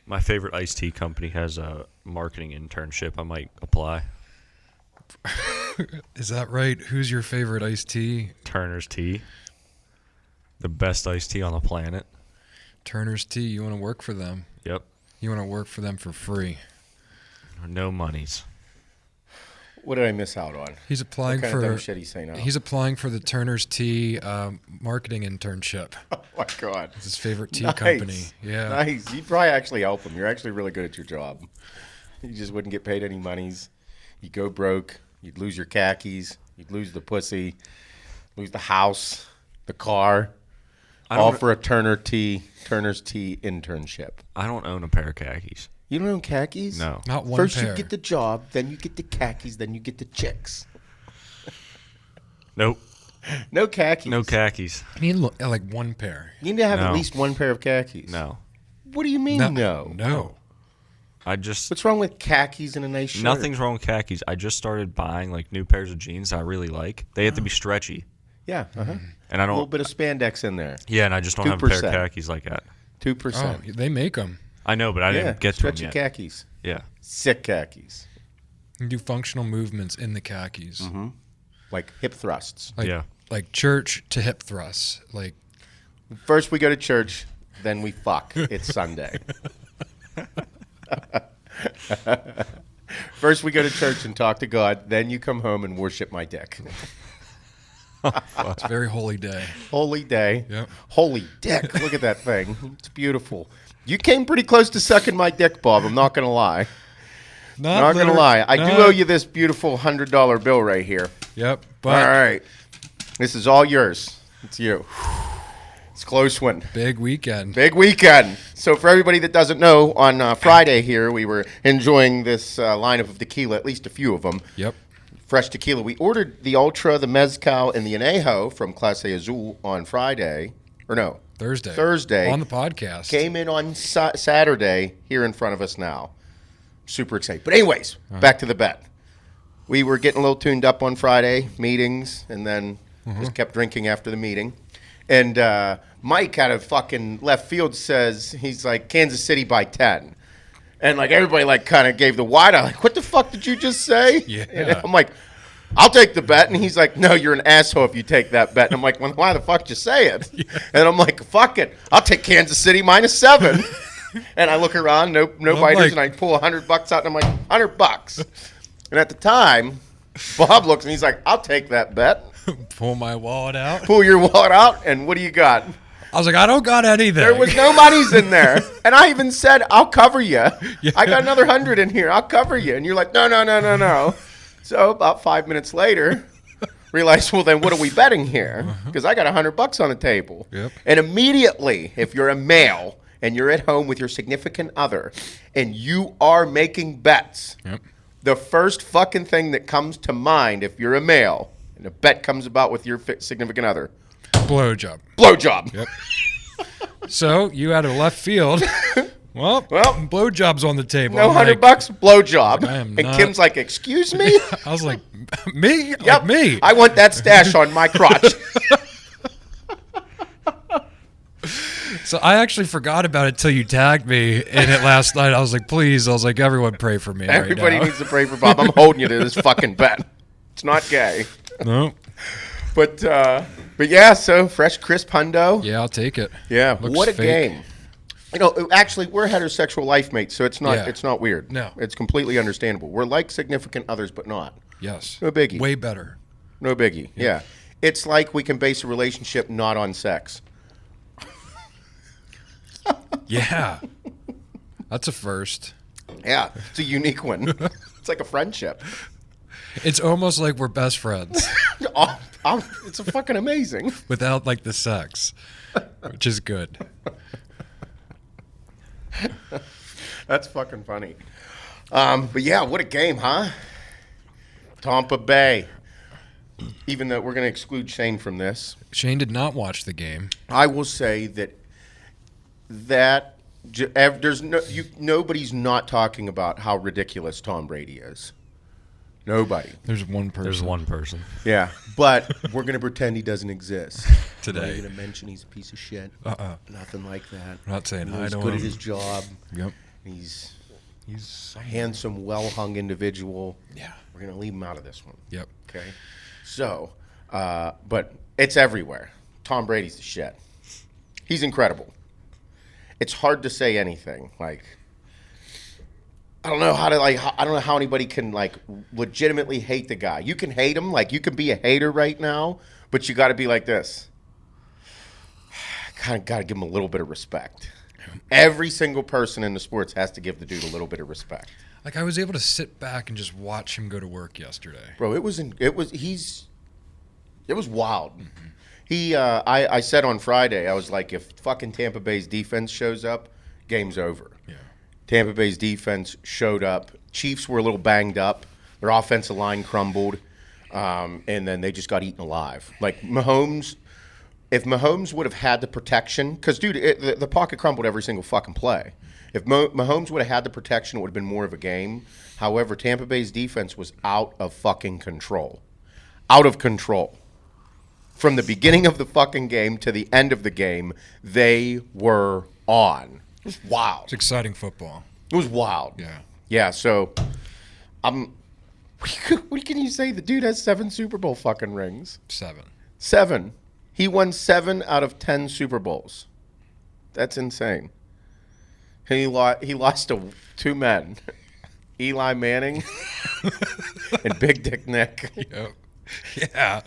My favorite iced tea company has a marketing internship. I might apply. Is that right? Who's your favorite iced tea? Turner's Tea. The best iced tea on the planet. Turner's Tea. You want to work for them? Yep. You want to work for them for free? No monies. What did I miss out on? He's applying what kind of dumb shit he's saying now? He's applying for the Turner's Tea marketing internship. Oh my God! It's his favorite tea company. Yeah, nice. You'd probably actually help him. You're actually really good at your job. You just wouldn't get paid any monies. You'd go broke. You'd lose your khakis. You'd lose the pussy. Lose the house, the car. All for a Turner's Tea internship. I don't own a pair of khakis. You don't own khakis? No. not one First pair. you get the job, then you get the khakis, then you get the chicks. Nope. No khakis. No khakis. You need like one pair. You need to have No. at least one pair of khakis. No. What do you mean no? No. I just... What's wrong with khakis and a nice shirt? Nothing's wrong with khakis. I just started buying like new pairs of jeans I really like. They have to be stretchy. Yeah. And I A little don't... bit of spandex in there. Yeah, and I just don't have a pair of 2%. khakis like that. 2%. Oh, they make them. I know, but I didn't get to them stretchy yet. khakis. Yeah. Sick khakis. You do functional movements in the khakis. Like hip thrusts. Like, Yeah. Like church to hip thrusts. Like First we go to church, then we fuck. It's Sunday. First we go to church and talk to God, then you come home and worship my dick. it's a very holy day. Holy day. Yep. Holy dick. Look at that thing. It's beautiful. You came pretty close to sucking my dick, Bob. I'm not going to lie. Not going to lie. I do owe you this beautiful $100 bill right here. Yep. But All right. This is all yours. It's you. It's a close one. big weekend. Big weekend. So for everybody that doesn't know, on Friday here, we were enjoying this lineup of tequila, at least a few of them. Yep. Fresh tequila. We ordered the Ultra, the Mezcal, and the Anejo from Clase Azul on Friday. Or no. Thursday. On the podcast. Came in on Saturday here in front of us now. Super excited. But anyways, back to the bet. We were getting a little tuned up on Friday, meetings, and then just kept drinking after the meeting. And Mike out of fucking left field says, he's like, Kansas City by 10. And like everybody like kind of gave the wide eye, like, what the fuck did you just say? Yeah. And I'm like, I'll take the bet. And he's like, no, you're an asshole if you take that bet. And I'm like, well, why the fuck did you say it? Yeah. And I'm like, fuck it. I'll take Kansas City -7. And I look around, no biters, like, and I pull $100 out, and I'm like, $100. And at the time, Bob looks, and he's like, I'll take that bet. Pull my wallet out. Pull your wallet out, and what do you got? I was like, I don't got anything. There was no monies in there. And I even said, I'll cover you. Yeah. I got another 100 in here. I'll cover you. And you're like, no. So about 5 minutes later, realized, well, then what are we betting here? Because I got $100 on the table. Yep. And immediately, if you're a male and you're at home with your significant other and you are making bets, Yep. the first fucking thing that comes to mind if you're a male and a bet comes about with your significant other, Blowjob. blowjob. Yep. So you out of left field. Well, blowjob's on the table. No I'm $100, like, blowjob. I am And not- Kim's like, excuse me? I was like, me? Yep. Like me? I want that stash on my crotch. So I actually forgot about it till you tagged me in it last night. I was like, please. I was like, everyone pray for me Everybody right now. needs to pray for Bob. I'm holding you to this fucking bet. It's not gay. No. But yeah, so fresh, crisp hundo. Yeah, I'll take it. Yeah, Looks what a fake. game. You know, actually, we're heterosexual life mates, so it's not Yeah. it's not weird. No. It's completely understandable. We're like significant others, but not. Yes. No biggie. Way better. No biggie. Yeah. It's like we can base a relationship not on sex. Yeah. That's a first. Yeah, it's a unique one. It's like a friendship. It's almost like we're best friends It's a fucking amazing. without like the sex, which is good. That's fucking funny. But yeah, what a game, huh? Tampa Bay. Even though we're going to exclude Shane from this, Shane did not watch the game. I will say that there's nobody's not talking about how ridiculous Tom Brady is. Nobody. There's one person. There's one person. Yeah, but we're going to pretend he doesn't exist. Today. We're not going to mention he's a piece of shit. Nothing like that. I'm not saying hi He's to good him. at his job. Yep. He's a somewhere. handsome, well-hung individual. Yeah. We're going to leave him out of this one. Yep. Okay. So, but it's everywhere. Tom Brady's the shit. He's incredible. It's hard to say anything. Like, I don't know how to I don't know how anybody can legitimately hate the guy. You can hate him. Like, you can be a hater right now, but you got to be like this. Kind of got to give him a little bit of respect. Every single person in the sports has to give the dude a little bit of respect. Like, I was able to sit back and just watch him go to work yesterday. Bro, it was wild. Mm-hmm. I said on Friday, I was like, if fucking Tampa Bay's defense shows up, game's over. Yeah. Tampa Bay's defense showed up. Chiefs were a little banged up. Their offensive line crumbled. And then they just got eaten alive. Like, Mahomes, if Mahomes would have had the protection, because, dude, the pocket crumbled every single fucking play. If Mahomes would have had the protection, it would have been more of a game. However, Tampa Bay's defense was out of fucking control. Out of control. From the beginning of the fucking game to the end of the game, they were on. It was wild. It's exciting football. It was wild. Yeah. Yeah, so what can you say? The dude has 7 Super Bowl fucking rings. 7. He won 7 out of 10 Super Bowls. That's insane. He lost to 2 men, Eli Manning and Big Dick Nick. Yep. Yeah.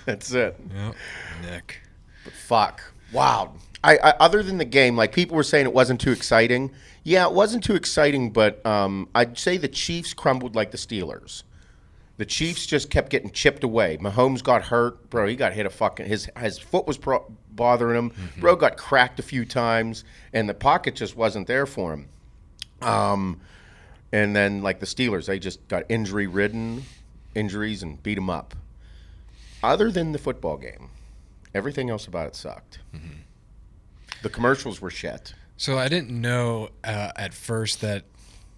That's it. Yep. Nick. But fuck. Wow. I other than the game, like, people were saying it wasn't too exciting. Yeah, it wasn't too exciting, but I'd say the Chiefs crumbled like the Steelers. The Chiefs just kept getting chipped away. Mahomes got hurt. Bro, he got hit his foot was bothering him. Mm-hmm. Bro got cracked a few times, and the pocket just wasn't there for him. And then, like the Steelers, they just got injuries and beat him up. Other than the football game, everything else about it sucked. Mm-hmm. The commercials were shit. So I didn't know at first that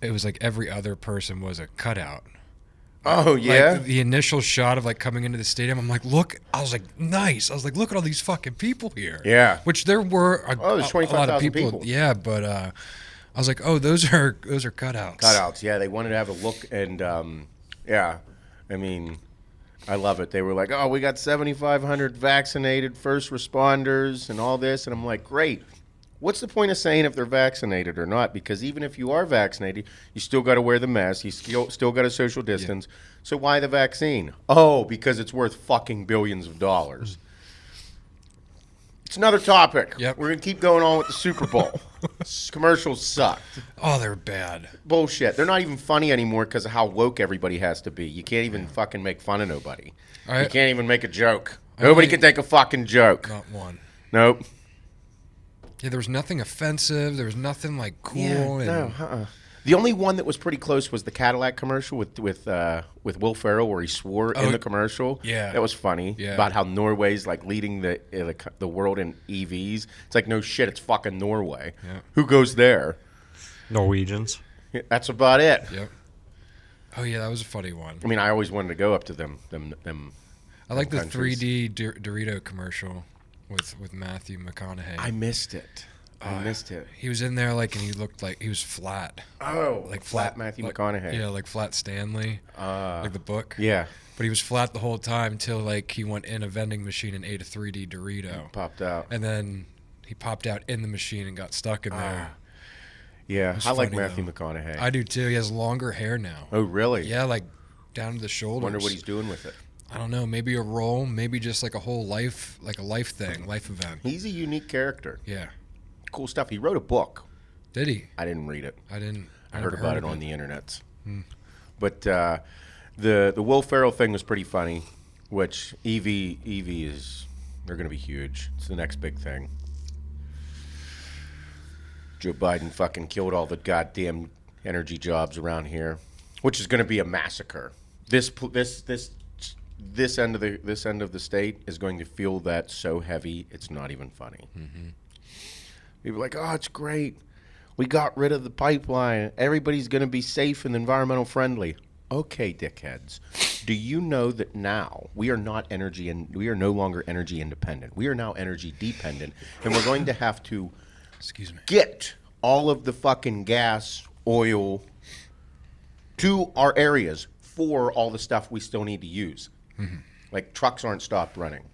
it was like every other person was a cutout. Oh, yeah? Like, the initial shot of, like, coming into the stadium, I'm like, look. I was like, nice. I was like, look at all these fucking people here. Yeah. Which there were a lot of people. Yeah, but I was like, oh, those are cutouts. Cutouts, yeah. They wanted to have a look, and, yeah. I mean, I love it. They were like, oh, we got 7,500 vaccinated first responders and all this. And I'm like, great. What's the point of saying if they're vaccinated or not? Because even if you are vaccinated, you still got to wear the mask. You still got to social distance. Yeah. So why the vaccine? Oh, because it's worth fucking billions of dollars. It's another topic. Yep. We're going to keep going on with the Super Bowl. Commercials sucked. Oh, they're bad. Bullshit. They're not even funny anymore because of how woke everybody has to be. You can't even fucking make fun of nobody. You can't even make a joke. Nobody can take a fucking joke. Not one. Nope. Yeah, there was nothing offensive. There was nothing, like, cool. Yeah, no, The only one that was pretty close was the Cadillac commercial with Will Ferrell, where he swore in the commercial. Yeah, that was funny. Yeah. About how Norway's like leading the world in EVs. It's like, no shit, it's fucking Norway. Yeah. Who goes there? Norwegians. Yeah, that's about it. Yep. Oh yeah, that was a funny one. I mean, I always wanted to go up to them. I like the 3D Dorito commercial with Matthew McConaughey. I missed it. He was in there, like, and he looked like he was flat. Oh, like flat Matthew McConaughey. Yeah, like Flat Stanley, like the book. Yeah. But he was flat the whole time till, like, he went in a vending machine and ate a 3D Dorito. He popped out. And then he popped out in the machine and got stuck in there. Yeah, I like Matthew McConaughey. I do too. He has longer hair now. Oh, really? Yeah, like down to the shoulders. Wonder what he's doing with it. I don't know. Maybe a role. Maybe just like a whole life, like a life thing, life event. He's a unique character. Yeah. Cool stuff. He wrote a book. Did he? I didn't read it. I didn't. I heard about it on the internet. But the Will Ferrell thing was pretty funny, which EV is, they're going to be huge. It's the next big thing. Joe Biden fucking killed all the goddamn energy jobs around here, which is going to be a massacre. This end of the state is going to feel that so heavy it's not even funny. Mm-hmm. People are like, oh, it's great. We got rid of the pipeline. Everybody's going to be safe and environmental friendly. Okay, dickheads. Do you know that now we are no longer energy independent. We are now energy dependent, and we're going to have to get all of the fucking gas oil to our areas for all the stuff we still need to use. Like trucks aren't stopped running.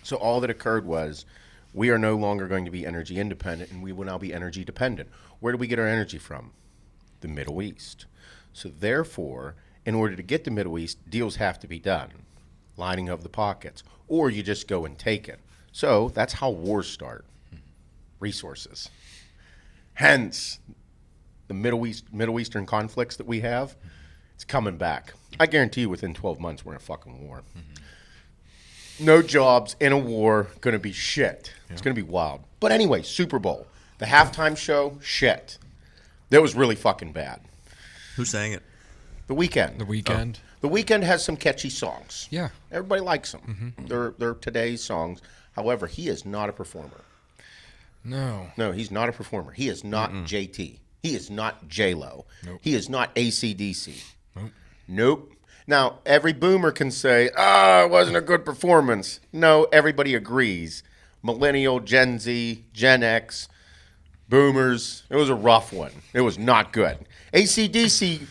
So all that occurred was we are no longer going to be energy independent, and we will now be energy dependent. Where do we get our energy from? The Middle East. So therefore, in order to get the Middle East, deals have to be done. Lining of the pockets. Or you just go and take it. So that's how wars start. Resources. Hence, the Middle Eastern conflicts that we have, it's coming back. I guarantee you within 12 months we're in a fucking war. No jobs in a war, going to be shit. Yeah. It's going to be wild. But anyway, Super Bowl. The halftime show, shit. That was really fucking bad. Who sang it? The Weeknd. The Weeknd. Oh. The Weeknd has some catchy songs. Yeah. Everybody likes them. They're today's songs. However, he is not a performer. No, he's not a performer. He is not JT. He is not J-Lo. Nope. He is not AC/DC. Nope. Now, every boomer can say, it wasn't a good performance. No, everybody agrees. Millennial, Gen Z, Gen X, boomers, it was a rough one. It was not good. AC/DC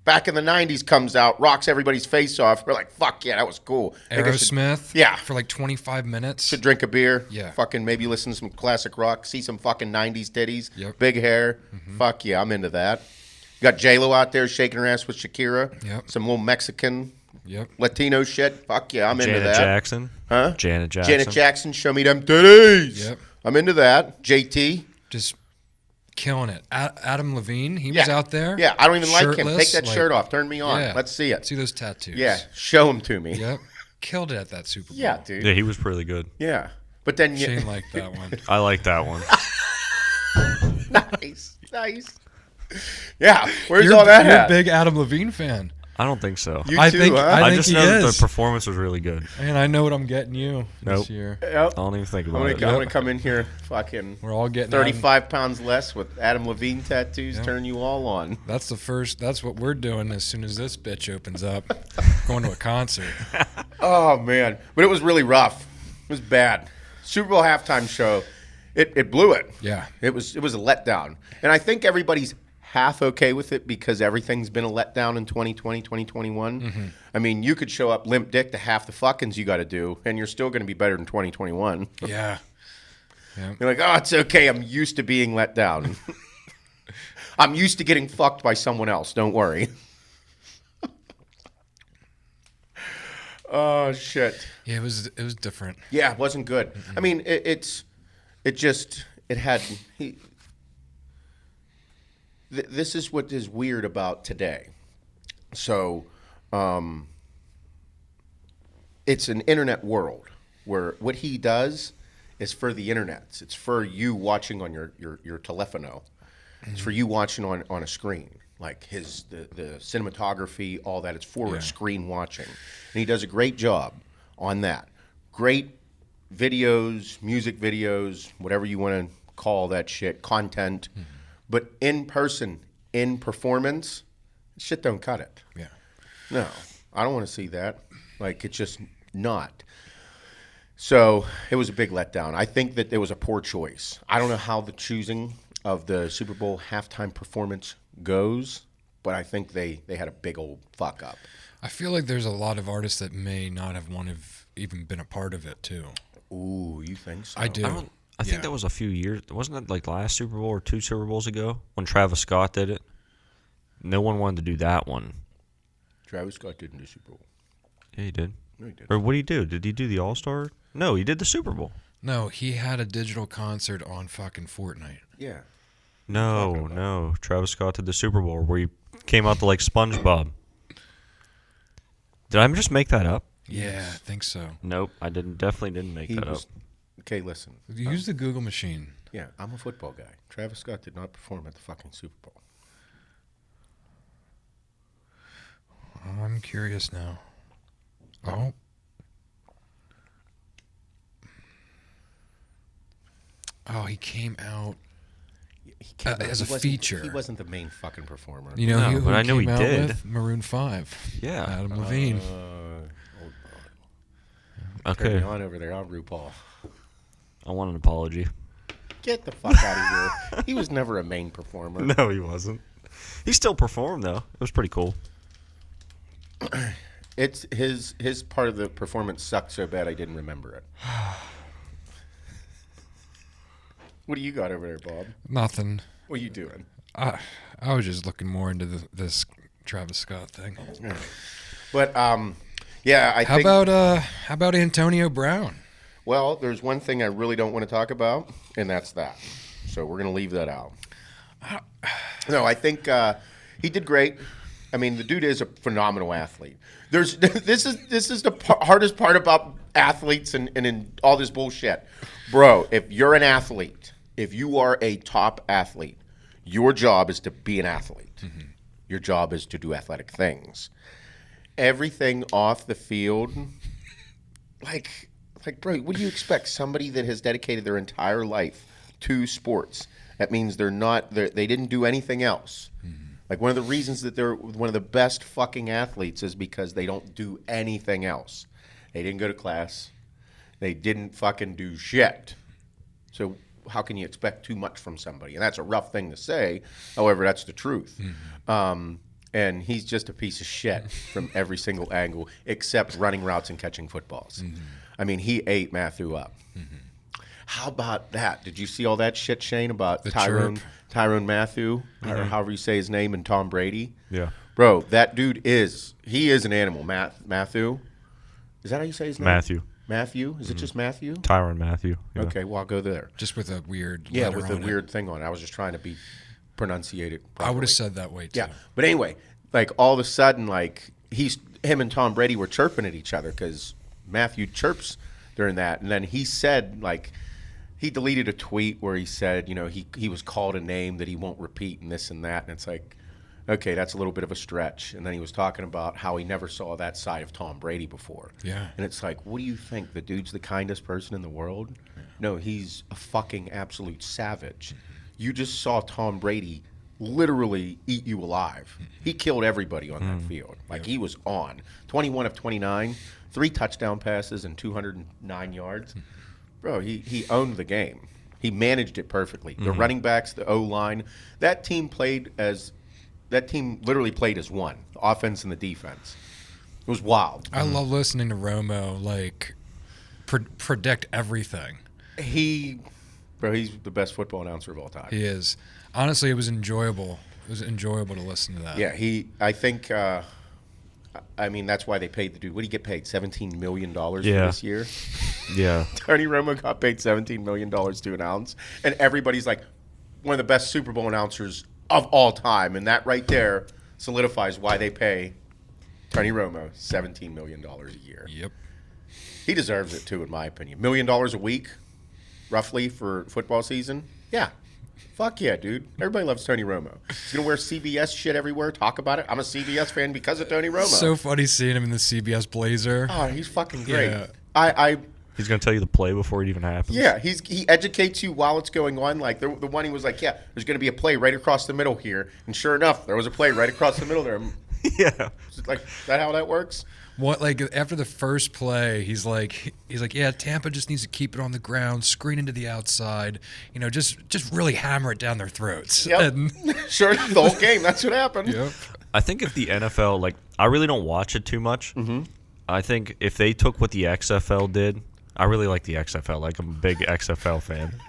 back in the 90s comes out, rocks everybody's face off. We're like, fuck yeah, that was cool. Aerosmith. Yeah. For like 25 minutes. Should drink a beer. Yeah. Fucking maybe listen to some classic rock. See some fucking 90s titties. Yep. Big hair. Fuck yeah, I'm into that. You got J-Lo out there shaking her ass with Shakira. Yep. Some little Mexican Yep. Latino shit. Fuck yeah, I'm into that. Janet Jackson. Huh? Janet Jackson. Janet Jackson, show me them titties. Yep. I'm into that. JT. Just killing it. Adam Levine, he was out there. Yeah, I don't even like him. Shirtless, Take that shirt off. Turn me on. Yeah. Let's see it. See those tattoos. Yeah, show them to me. Yep. Killed it at that Super Bowl. Yeah, dude. Yeah, he was pretty good. Yeah. But then Shane liked that one. I like that one. Nice. Yeah, where's You're, all that you're a at? big Adam Levine fan. I don't think so. You I too, think huh? I I think just he know that the is. performance was really good. And I know what I'm getting you Nope. this year. Yep. I don't even think I'm about it. gonna come in here fucking We're all getting 35 pounds less with Adam Levine tattoos, turn you all on. That's what we're doing as soon as this bitch opens up. Going to a concert. Oh man, but it was really rough. It was bad. Super Bowl halftime show, it blew it. Yeah. It was a letdown, and I think everybody's half okay with it because everything's been a letdown in 2020, 2021. I mean, you could show up limp dick to half the fuckings you got to do, and you're still going to be better than 2021. Yeah. You're like, oh, it's okay. I'm used to being let down. I'm used to getting fucked by someone else. Don't worry. Oh shit. Yeah, it was different. Yeah, it wasn't good. I mean, this is what is weird about today. So, it's an internet world where what he does is for the internet. It's for you watching on your telefono. It's for you watching on a screen. Like the cinematography, all that. It's for screen watching. And he does a great job on that. Great videos, music videos, whatever you want to call that shit, content. But in person, in performance, shit don't cut it. Yeah. No, I don't want to see that. Like, it's just not. So it was a big letdown. I think that it was a poor choice. I don't know how the choosing of the Super Bowl halftime performance goes, but I think they had a big old fuck up. I feel like there's a lot of artists that may not have even been a part of it too. Ooh, you think so? I do. I think that was a few years. Wasn't it like last Super Bowl or 2 Super Bowls ago when Travis Scott did it? No one wanted to do that one. Travis Scott didn't do Super Bowl. Yeah, he did. No, he didn't. Or what did he do? Did he do the All-Star? No, he did the Super Bowl. No, he had a digital concert on fucking Fortnite. Yeah. No. Travis Scott did the Super Bowl where he came out to like SpongeBob. Did I just make that up? Yeah, I think so. Nope, I definitely didn't make that up. Okay, listen. Use the Google machine. Yeah, I'm a football guy. Travis Scott did not perform at the fucking Super Bowl. I'm curious now. Oh. Oh, he came out as a feature. He wasn't the main fucking performer. You know, No, but I know he came out did. with Maroon 5. Yeah. Adam Levine. Okay. Turn me on over there. I'm RuPaul. I want an apology. Get the fuck out of here. He was never a main performer. No, he wasn't. He still performed though. It was pretty cool. It's his part of the performance sucked so bad I didn't remember it. What do you got over there, Bob? Nothing. What are you doing? I was just looking more into this Travis Scott thing. But yeah, I think. How about Antonio Brown? Well, there's one thing I really don't want to talk about, and that's that. So we're going to leave that out. No, I think he did great. I mean, the dude is a phenomenal athlete. This is the hardest part about athletes and in all this bullshit. Bro, if you're an athlete, if you are a top athlete, your job is to be an athlete. Mm-hmm. Your job is to do athletic things. Everything off the field, like, bro, what do you expect? Somebody that has dedicated their entire life to sports. That means they didn't do anything else. Mm-hmm. Like, one of the reasons that they're one of the best fucking athletes is because they don't do anything else. They didn't go to class. They didn't fucking do shit. So how can you expect too much from somebody? And that's a rough thing to say. However, that's the truth. Mm-hmm. And he's just a piece of shit from every single angle except running routes and catching footballs. Mm-hmm. I mean, he ate Matthew up. Mm-hmm. How about that? Did you see all that shit, Shane, about Tyrann Mathieu, mm-hmm. or however you say his name, and Tom Brady? Yeah. Bro, that dude is an animal. Mathieu. Is that how you say his name? Matthew? Is it just Matthew? Tyrann Mathieu. Yeah. Okay, well, I'll go there. Just with a weird with a on weird thing on it. I was just trying to pronunciate it properly. I would have said that way, too. Yeah, but anyway, like, all of a sudden, like, him and Tom Brady were chirping at each other because Matthew chirps during that. And then he said, like, he deleted a tweet where he said, you know, he was called a name that he won't repeat and this and that. And it's like, okay, that's a little bit of a stretch. And then he was talking about how he never saw that side of Tom Brady before. Yeah. And it's like, what do you think? The dude's the kindest person in the world? Yeah. No, he's a fucking absolute savage. Mm-hmm. You just saw Tom Brady literally eat you alive. Mm-hmm. He killed everybody on that field. Like, he was on. 21 of 29, 3 touchdown passes and 209 yards. Mm-hmm. Bro, he owned the game. He managed it perfectly. Mm-hmm. The running backs, the O-line, that team literally played as one, the offense and the defense. It was wild. I love listening to Romo, like, predict everything. He's the best football announcer of all time. He is. Honestly, it was enjoyable. It was enjoyable to listen to that. Yeah, I think, I mean, that's why they paid the dude. What did he get paid? $17 million for this year? Yeah. Tony Romo got paid $17 million to announce. And everybody's like, one of the best Super Bowl announcers of all time. And that right there solidifies why they pay Tony Romo $17 million a year. Yep. He deserves it, too, in my opinion. $1 million a week, roughly, for football season? Yeah. Fuck yeah, dude. Everybody loves Tony Romo. He's going to wear CBS shit everywhere, talk about it. I'm a CBS fan because of Tony Romo. So funny seeing him in the CBS blazer. Oh, he's fucking great. Yeah. He's going to tell you the play before it even happens. Yeah, he educates you while it's going on. Like, the one he was like, yeah, there's going to be a play right across the middle here. And sure enough, there was a play right across the middle there. Yeah. Like, is that how that works? What, like, after the first play, he's like, yeah, Tampa just needs to keep it on the ground, screen into the outside, you know, just really hammer it down their throats. Yep. Sure, the whole game. That's what happened. Yep. I think if the NFL, like, I really don't watch it too much. Mm-hmm. I think if they took what the XFL did, I really like the XFL. Like, I'm a big XFL fan.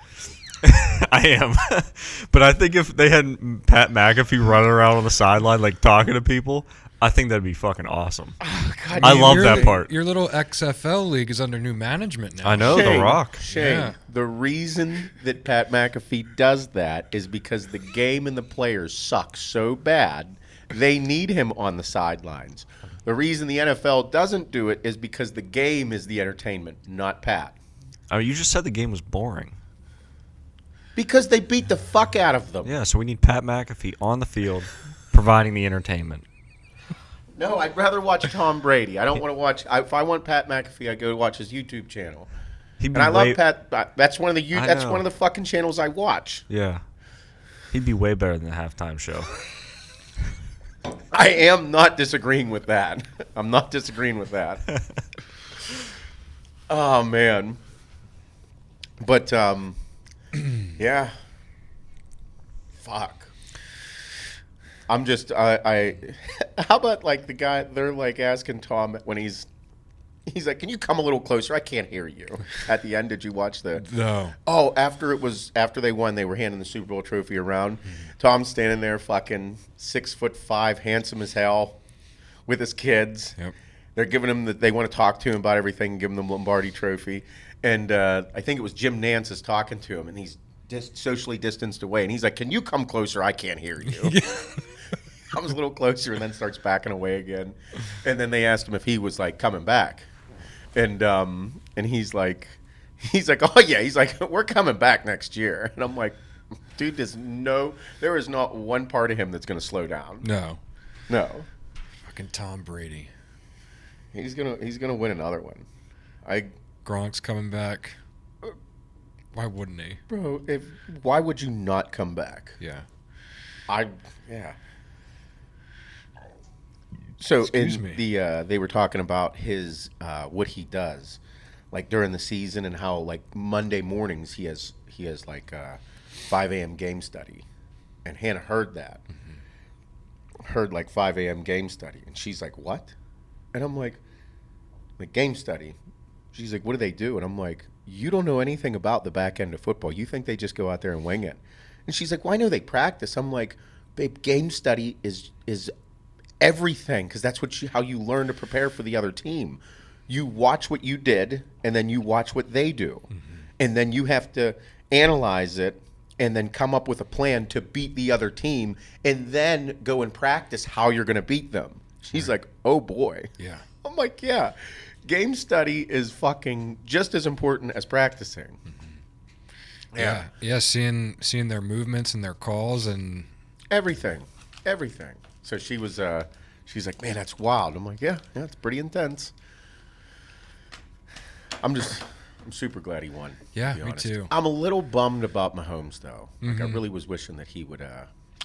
I am. But I think if they had Pat McAfee running around on the sideline, like, talking to people, I think that'd be fucking awesome. Oh, God, I love that part. Your little XFL league is under new management now. I know, Shane, The Rock. Shane, the reason that Pat McAfee does that is because the game and the players suck so bad, they need him on the sidelines. The reason the NFL doesn't do it is because the game is the entertainment, not Pat. Oh, you just said the game was boring. Because they beat the fuck out of them. Yeah, so we need Pat McAfee on the field providing the entertainment. No, I'd rather watch Tom Brady. I don't want to watch. If I want Pat McAfee, I go watch his YouTube channel. And I love Pat. That's one of the fucking channels I watch. Yeah, he'd be way better than the halftime show. I am not disagreeing with that. I'm not disagreeing with that. Oh man, but Yeah. Fuck. I'm just I how about like the guy they're like asking Tom when he's like, "Can you come a little closer? I can't hear you." At the end, did you watch the No. Oh, after they won, they were handing the Super Bowl trophy around. Tom's standing there fucking 6'5", handsome as hell with his kids. Yep. They're giving him they want to talk to him about everything and give him the Lombardi trophy. And I think it was Jim Nance is talking to him and he's just socially distanced away and he's like, "Can you come closer? I can't hear you." Comes a little closer and then starts backing away again. And then they asked him if he was like coming back. And he's like, "Oh yeah," he's like, "We're coming back next year." And I'm like, dude, there is not one part of him that's going to slow down. No. Fucking Tom Brady. He's gonna win another one. Gronk's coming back. Why wouldn't he? Bro, why would you not come back? Yeah. Yeah. So Excuse me. They were talking about his what he does, like during the season and how like Monday mornings he has like 5 a.m. game study, and Hannah heard that, heard like 5 a.m. game study, and she's like, "What?" And I'm like game study. She's like, "What do they do?" And I'm like, "You don't know anything about the back end of football. You think they just go out there and wing it?" And she's like, "Well, I know they practice." I'm like, "Babe, game study is everything, because that's how you learn to prepare for the other team. You watch what you did, and then you watch what they do, and then you have to analyze it, and then come up with a plan to beat the other team, and then go and practice how you're going to beat them." She's like, "Oh boy." Yeah. I'm like, "Yeah, game study is fucking just as important as practicing." Yeah. Seeing their movements and their calls and everything. So she's like, "Man, that's wild." I'm like, yeah, it's pretty intense. I'm super glad he won. Yeah, to be me honest. too. I'm a little bummed about Mahomes though. Like I really was wishing that he would.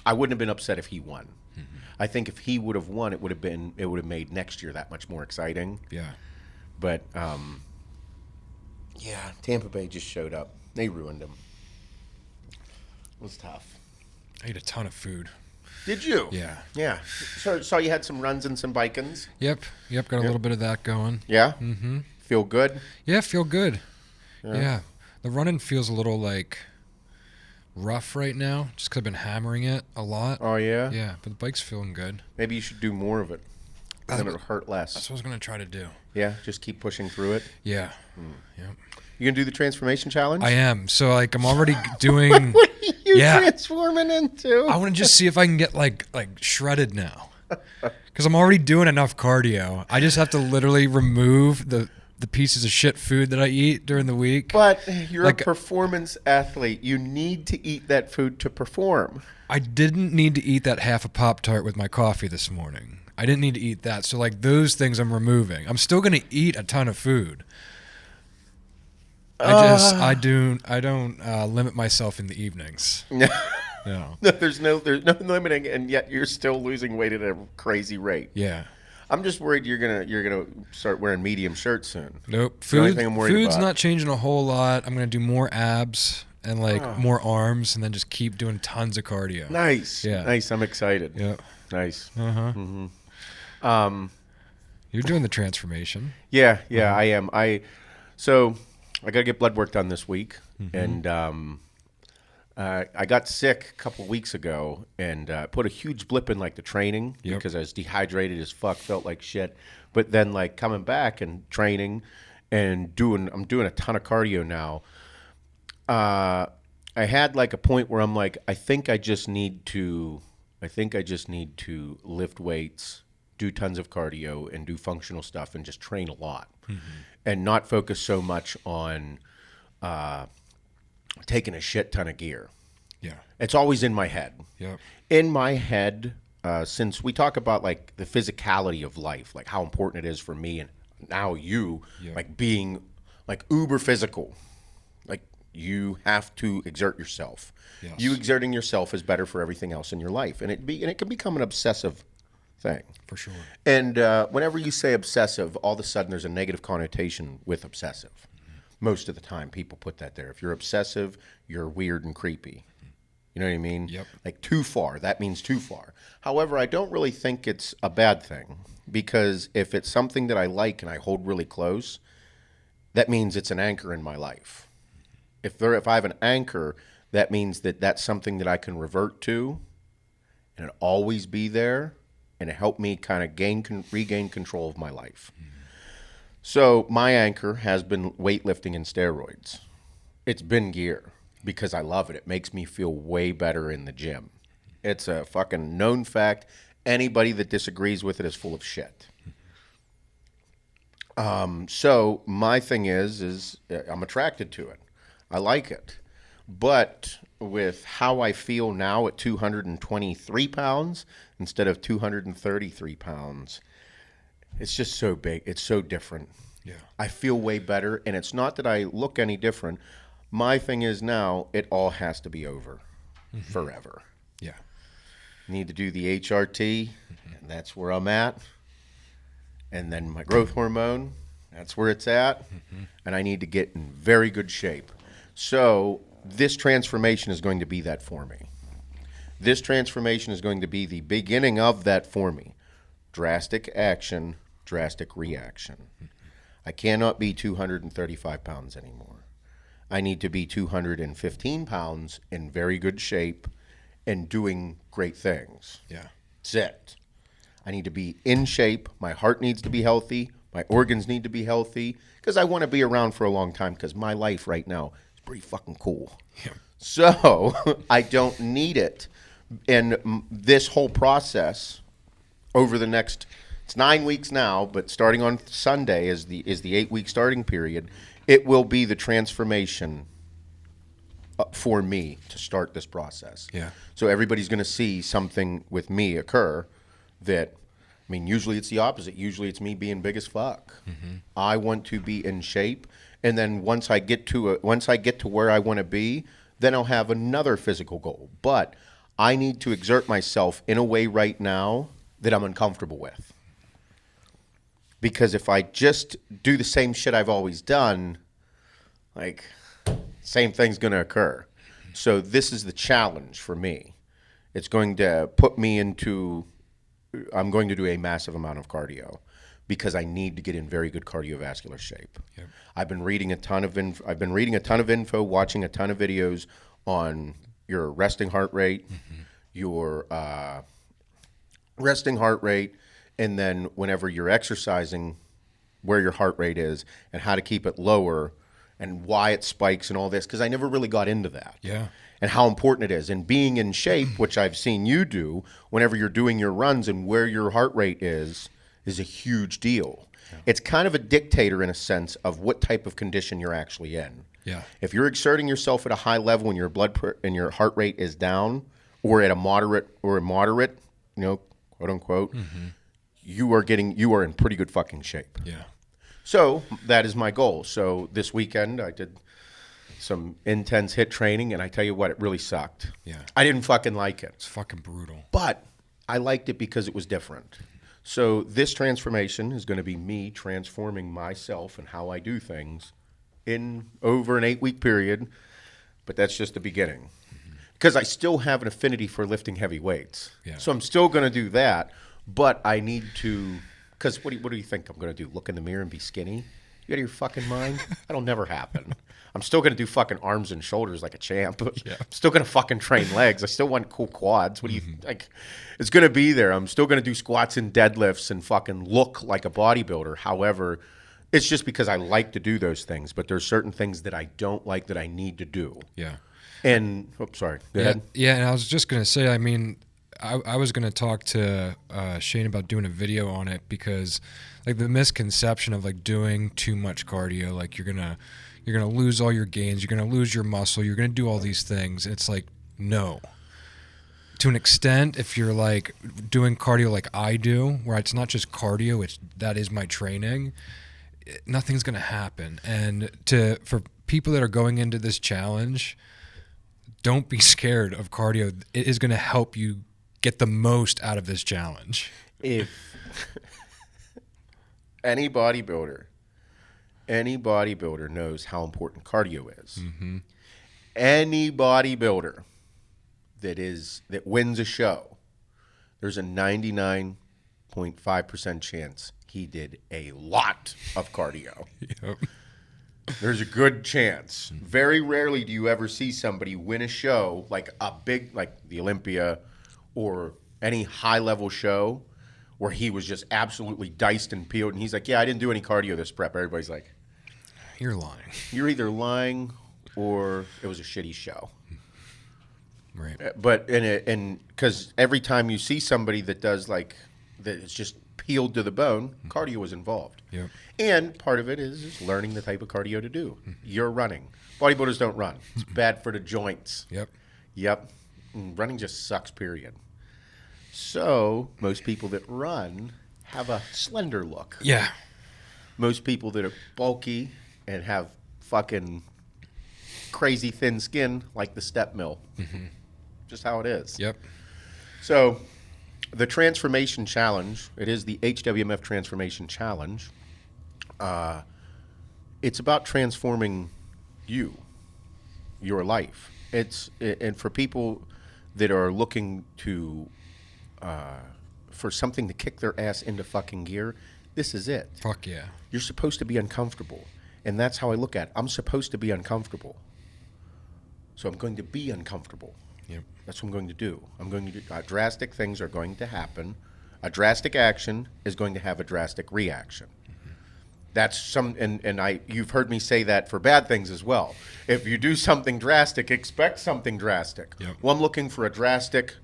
I wouldn't have been upset if he won. I think if he would have won, it would have made next year that much more exciting. yeah. But yeah, Tampa Bay just showed up. They ruined him. It was tough. I ate a ton of food. Did you? Yeah. Yeah. So saw you had some runs and some bikins. Yep. Got a little bit of that going. Yeah. Mm-hmm. Feel good. Yeah, feel good. Yeah. The running feels a little like rough right now, just 'cause I've been hammering it a lot. Oh yeah. Yeah, but the bike's feeling good. Maybe you should do more of it. Then it'll hurt less. That's what I was gonna try to do. Yeah. Just keep pushing through it. Yeah. Yep. You gonna do the transformation challenge? I am. So like I'm already doing. What are you Yeah. transforming into? I want to just see if I can get like shredded now, because I'm already doing enough cardio. I just have to literally remove the pieces of shit food that I eat during the week. But you're Like- a performance athlete. You need to eat that food to perform. I didn't need to eat that half a Pop-Tart with my coffee this morning. I didn't need to eat that. So like those things I'm removing. I'm still going to eat a ton of food. I don't limit myself in the evenings. No. There's no limiting, and yet you're still losing weight at a crazy rate. Yeah. I'm just worried you're gonna start wearing medium shirts soon. Nope. the only thing I'm worried Food's about. not changing a whole lot. I'm going to do more abs and more arms, and then just keep doing tons of cardio. Nice. Yeah. Nice. I'm excited. Yep. Nice. You're doing the transformation. Yeah, I am. I gotta get blood work done this week, and I got sick a couple weeks ago, and put a huge blip in like the training because I was dehydrated as fuck, felt like shit. But then like coming back and training, and I'm doing a ton of cardio now. I had like a point where I'm like, I think I just need to lift weights, do tons of cardio, and do functional stuff, and just train a lot, and not focus so much on taking a shit ton of gear. Yeah. It's always in my head. Yep. In my head, since we talk about like the physicality of life, like how important it is for me, and now you, like being like uber physical, like you have to exert yourself. Yes. You exerting yourself is better for everything else in your life, and it can become an obsessive thing. For sure. And whenever you say obsessive, all of a sudden there's a negative connotation with obsessive. most of the time people put that there. If you're obsessive, you're weird and creepy. You know what I mean? Yep. Like too far, that means too far. However, I don't really think it's a bad thing, because if it's something that I like and I hold really close, that means it's an anchor in my life. If I have an anchor, that means that that's something that I can revert to and it'll always be there, and it helped me kind of regain control of my life. So my anchor has been weightlifting and steroids. It's been gear because I love it. It makes me feel way better in the gym. It's a fucking known fact. Anybody that disagrees with it is full of shit. So my thing is I'm attracted to it. I like it. But with how I feel now at 223 pounds instead of 233 pounds, it's just so big. It's so different. Yeah. I feel way better, and it's not that I look any different. My thing is now it all has to be over forever. Yeah. Need to do the HRT, and that's where I'm at. And then my growth hormone, that's where it's at. And I need to get in very good shape. So this transformation is going to be that for me. This transformation is going to be the beginning of that for me. Drastic action, drastic reaction. I cannot be 235 pounds anymore. I need to be 215 pounds in very good shape and doing great things. Yeah. That's it. I need to be in shape. My heart needs to be healthy. My organs need to be healthy, because I want to be around for a long time, because my life right now is pretty fucking cool. Yeah. So I don't need it. And this whole process over the next, it's 9 weeks now, but starting on Sunday is the 8-week starting period. It will be the transformation for me to start this process. Yeah. So everybody's going to see something with me occur that, I mean, usually it's the opposite. Usually it's me being big as fuck. I want to be in shape, and then once I get to where I want to be, then I'll have another physical goal. But I need to exert myself in a way right now that I'm uncomfortable with. Because if I just do the same shit I've always done, like, same thing's going to occur. So this is the challenge for me. It's going to put me into, I'm going to do a massive amount of cardio because I need to get in very good cardiovascular shape. Yep. I've been reading a ton of info, watching a ton of videos on your resting heart rate, your resting heart rate, and then whenever you're exercising, where your heart rate is and how to keep it lower and why it spikes and all this, because I never really got into that. Yeah. And how important it is. And being in shape, which I've seen you do, whenever you're doing your runs and where your heart rate is a huge deal. Yeah. It's kind of a dictator in a sense of what type of condition you're actually in. Yeah. If you're exerting yourself at a high level and and your heart rate is down, or at a moderate, you know, quote unquote, you are in pretty good fucking shape. Yeah. So that is my goal. So this weekend I did some intense HIIT training, and I tell you what, it really sucked. Yeah. I didn't fucking like it. It's fucking brutal. But I liked it because it was different. So this transformation is going to be me transforming myself and how I do things in over an 8-week period. But that's just the beginning. Because I still have an affinity for lifting heavy weights. Yeah. So I'm still going to do that. But I need to, because what do you think I'm going to do? Look in the mirror and be skinny? You out of your fucking mind? That'll never happen. I'm still going to do fucking arms and shoulders like a champ. Yeah. I'm still going to fucking train legs. I still want cool quads. What do you like? It's going to be there. I'm still going to do squats and deadlifts and fucking look like a bodybuilder. However, it's just because I like to do those things. But there's certain things that I don't like that I need to do. Yeah. And, sorry. Go ahead. Yeah, and I was just going to say, I mean, I was going to talk to Shane about doing a video on it because, like, the misconception of, like, doing too much cardio, like, you're gonna lose all your gains, you're gonna lose your muscle, you're gonna do all these things. It's like, no. To an extent, if you're, like, doing cardio like I do, where it's not just cardio, that is my training, nothing's gonna happen. And for people that are going into this challenge, don't be scared of cardio. It is gonna help you get the most out of this challenge. If any bodybuilder any bodybuilder knows how important cardio is. Mm-hmm. Any bodybuilder that wins a show, there's a 99.5% chance he did a lot of cardio. Yep. There's a good chance. Very rarely do you ever see somebody win a show like the Olympia or any high-level show where he was just absolutely diced and peeled, and he's like, yeah, I didn't do any cardio this prep. Everybody's like, you're lying. You're either lying or it was a shitty show. Right. But because every time you see somebody that does that it's just peeled to the bone, cardio is involved. Yep. And part of it is learning the type of cardio to do. You're running. Bodybuilders don't run. It's bad for the joints. Yep. Running just sucks, period. So most people that run have a slender look. Yeah. Most people that are bulky and have fucking crazy thin skin like the step mill. Mm-hmm. Just how it is. Yep. So the Transformation Challenge, it is the HWMF Transformation Challenge. It's about transforming your life. And for people that are looking to for something to kick their ass into fucking gear, this is it. Fuck yeah. You're supposed to be uncomfortable. And that's how I look at it. I'm supposed to be uncomfortable. So I'm going to be uncomfortable. Yep. That's what I'm going to do. Drastic things are going to happen. A drastic action is going to have a drastic reaction. Mm-hmm. You've heard me say that for bad things as well. If you do something drastic, expect something drastic. Yep. Well, I'm looking for a drastic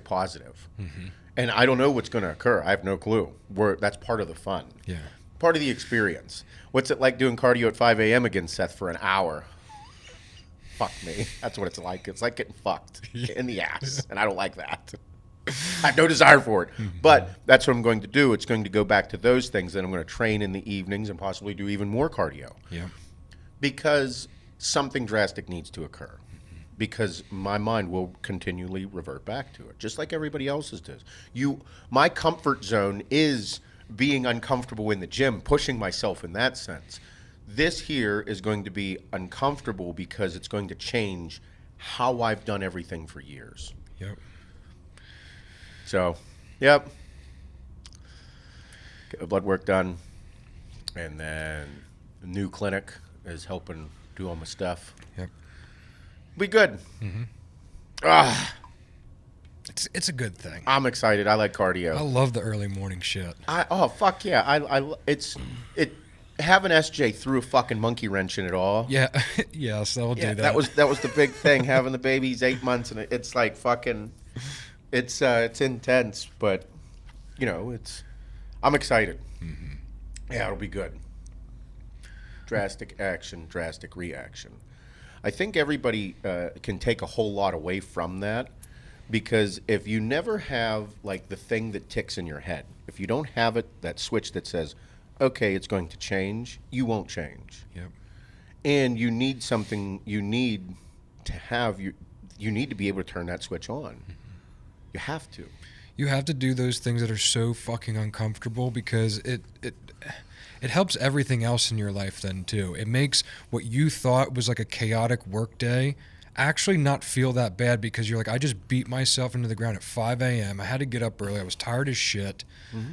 positive. Mm-hmm. And I don't know what's going to occur. I have no clue. That's part of the fun. Yeah. Part of the experience. What's it like doing cardio at 5 a.m. against Seth for an hour? Fuck me. That's what it's like. It's like getting fucked in the ass. And I don't like that. I have no desire for it. Mm-hmm. But that's what I'm going to do. It's going to go back to those things. Then I'm going to train in the evenings and possibly do even more cardio. Yeah. Because something drastic needs to occur. Because my mind will continually revert back to it, just like everybody else's does. My comfort zone is being uncomfortable in the gym, pushing myself in that sense. This here is going to be uncomfortable because it's going to change how I've done everything for years. Yep. So, yep. Get the blood work done. And then the new clinic is helping do all my stuff. Yep. Be good. Mm-hmm. It's a good thing. I'm excited. I like cardio. I love the early morning shit. Fuck yeah. Having SJ threw a fucking monkey wrench in it all. Yeah. Yes, do that. That was the big thing. Having the baby's 8 months and it's like fucking. It's intense, but I'm excited. Mm-hmm. Yeah, it'll be good. Drastic action, drastic reaction. I think everybody can take a whole lot away from that, because if you never have like the thing that ticks in your head, if you don't have that switch that says, okay, it's going to change, you won't change. Yep. And you need something, you need to be able to turn that switch on. Mm-hmm. You have to. You have to do those things that are so fucking uncomfortable, because it helps everything else in your life then too. It makes what you thought was like a chaotic work day actually not feel that bad, because you're like, I just beat myself into the ground at 5 a.m. I had to get up early. I was tired as shit. Mm-hmm.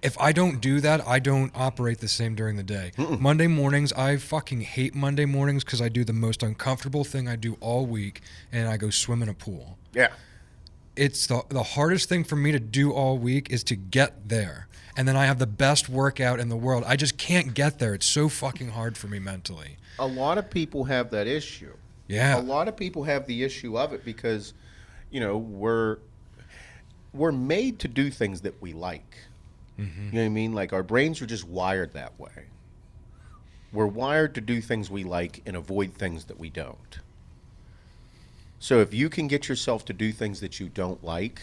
If I don't do that, I don't operate the same during the day. Mm-mm. Monday mornings, I fucking hate Monday mornings because I do the most uncomfortable thing I do all week, and I go swim in a pool. Yeah. It's the hardest thing for me to do all week is to get there. And then I have the best workout in the world. I just can't get there. It's so fucking hard for me mentally. A lot of people have that issue. Yeah. A lot of people have the issue of it because, we're made to do things that we like. Mm-hmm. You know what I mean? Like, our brains are just wired that way. We're wired to do things we like and avoid things that we don't. So if you can get yourself to do things that you don't like,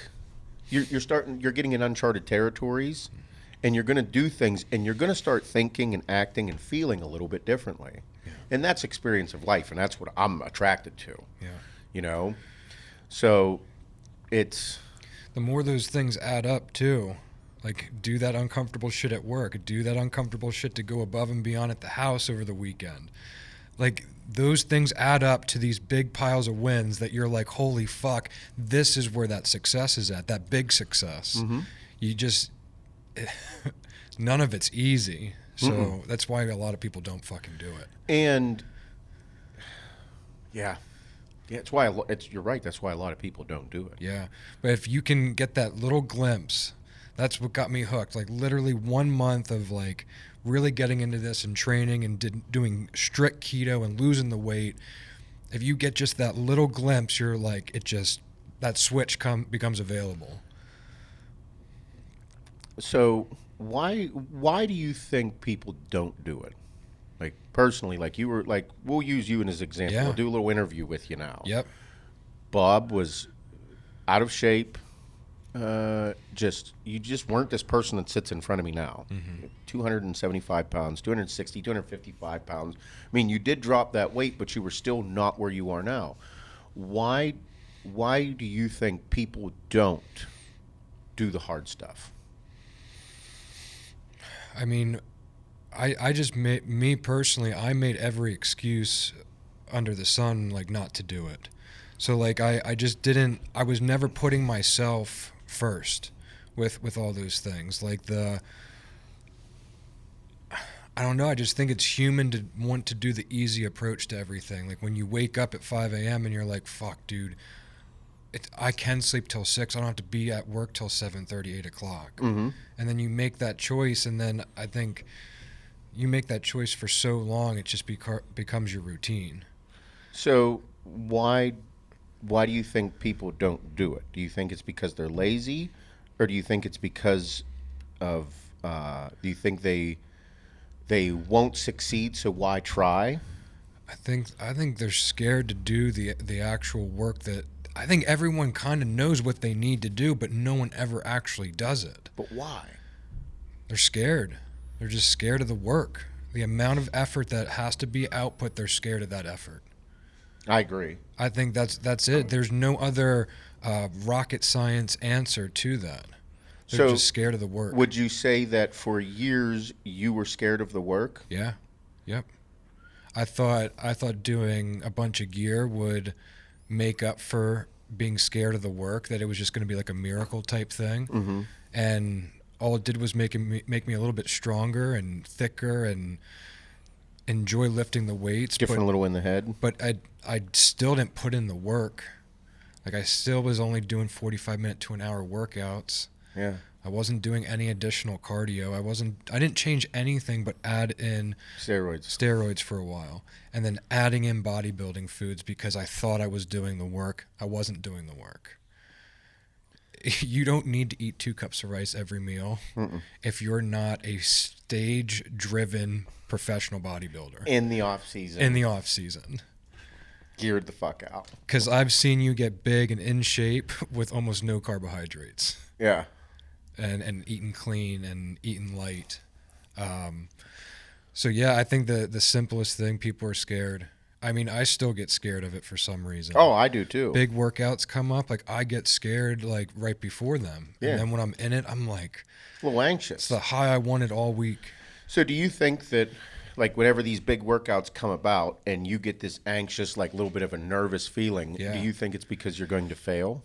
you're getting in uncharted territories, and you're going to do things, and you're going to start thinking and acting and feeling a little bit differently. Yeah. And that's experience of life, and that's what I'm attracted to. Yeah. So it's... The more those things add up, too, Like, do that uncomfortable shit at work. Do that uncomfortable shit to go above and beyond at the house over the weekend. Like, those things add up to these big piles of wins that you're like, holy fuck, this is where that success is at, that big success. Mm-hmm. You just, none of it's easy. So that's why a lot of people don't fucking do it. And, yeah, it's why you're right. That's why a lot of people don't do it. Yeah. But if you can get that little glimpse, that's what got me hooked. Like, literally 1 month of, like, really getting into this and training and doing strict keto and losing the weight. If you get just that little glimpse, you're like, that switch becomes available. So why do you think people don't do it? Like, personally, like, you were like, we'll use you as an example. Yeah. We'll do a little interview with you now. Yep. Bob was out of shape. You just weren't this person that sits in front of me now. 275 pounds, 260, 255 pounds. I mean, you did drop that weight, but you were still not where you are now. Why do you think people don't do the hard stuff? I mean, I just me personally, I made every excuse under the sun, like, not to do it. So, like, I just didn't, I was never putting myself first with all those things. Like, I don't know, I just think it's human to want to do the easy approach to everything. Like, when you wake up at 5 a.m. and you're like, fuck, dude, I can sleep till 6. I don't have to be at work till 7:30, 8 o'clock. Mm-hmm. And then you make that choice, and then I think you make that choice for so long, it just becomes your routine. So why do you think people don't do it? Do you think it's because they're lazy, or do you think it's because of do you think they won't succeed, so why try? I think they're scared to do the actual work that I think everyone kind of knows what they need to do, but no one ever actually does it. But why? They're scared. They're just scared of the work. The amount of effort that has to be output, they're scared of that effort. I agree. I think that's it. There's no other rocket science answer to that. They're just scared of the work. Would you say that for years you were scared of the work? Yeah. Yep. I thought doing a bunch of gear would make up for being scared of the work, that it was just going to be like a miracle type thing. Mm-hmm. And all it did was make me a little bit stronger and thicker and enjoy lifting the weights. Different, a little in the head. But I still didn't put in the work. Like, I still was only doing 45-minute to an hour workouts. Yeah. I wasn't doing any additional cardio. I didn't change anything but add in steroids for a while, and then adding in bodybuilding foods because I thought I was doing the work. I wasn't doing the work. You don't need to eat 2 cups of rice every meal if you're not a stage-driven professional bodybuilder. In the off season. Geared the fuck out. Because I've seen you get big and in shape with almost no carbohydrates. Yeah. And eating clean and eating light. So yeah, I think the simplest thing, people are scared. I mean, I still get scared of it for some reason. Oh, I do too. Big workouts come up, like, I get scared like right before them. Yeah. And then when I'm in it, I'm like, a little anxious. it's the high I wanted all week. So do you think that, like, whenever these big workouts come about and you get this anxious, like, little bit of a nervous feeling, Yeah. do you think it's because you're going to fail?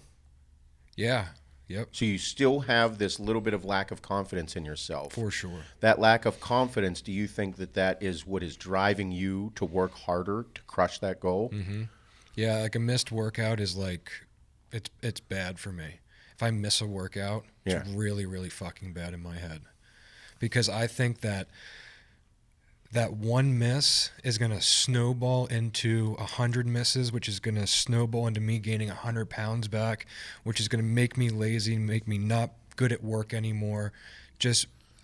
Yeah. Yep. So you still have this little bit of lack of confidence in yourself. For sure. That lack of confidence, do you think that is what is driving you to work harder to crush that goal? Mm-hmm. Yeah, like, a missed workout is like, it's bad for me. If I miss a workout, it's really, really fucking bad in my head. Because I think that one miss is going to snowball into 100 misses, which is going to snowball into me gaining 100 pounds back, which is going to make me lazy, make me not good at work anymore.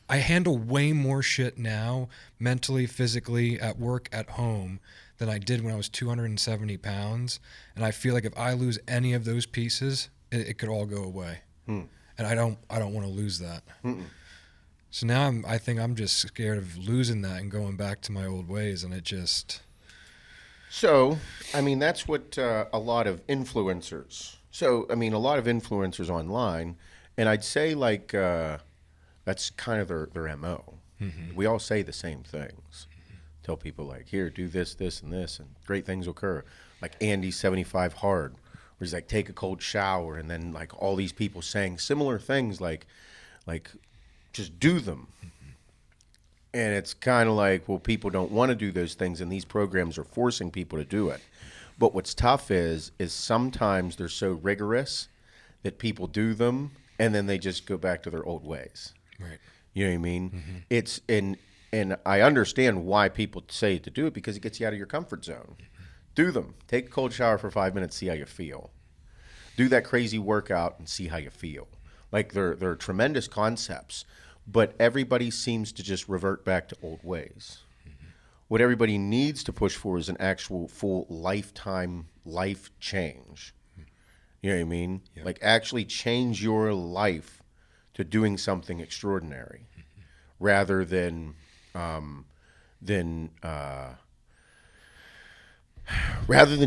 I handle way more shit now, mentally, physically, at work, at home, than I did when I was 270 pounds. And I feel like if I lose any of those pieces, it could all go away. And I don't want to lose that. So now I think I'm just scared of losing that and going back to my old ways, and it just... So, I mean, that's what a lot of influencers... So, I mean, a lot of influencers online, and I'd say, like, That's kind of their MO. Mm-hmm. We all say the same things. Tell people like, here, do this, this, and this, and great things will occur. Like Andy's 75 Hard, where he's like, take a cold shower, and then like all these people saying similar things like just do them. Mm-hmm. And it's kind of like, well, people don't want to do those things, and these programs are forcing people to do it. But what's tough is sometimes they're so rigorous that people do them, and then they just go back to their old ways. Right. You know what I mean? Mm-hmm. It's and I understand why people say to do it, because it gets you out of your comfort zone. Mm-hmm. Do them. Take a cold shower for 5 minutes, see how you feel. Do that crazy workout and see how you feel. Like they're tremendous concepts, but everybody seems to just revert back to old ways. Mm-hmm. What everybody needs to push for is an actual full lifetime life change. You know what I mean? Yep. Like actually change your life to doing something extraordinary, mm-hmm. rather than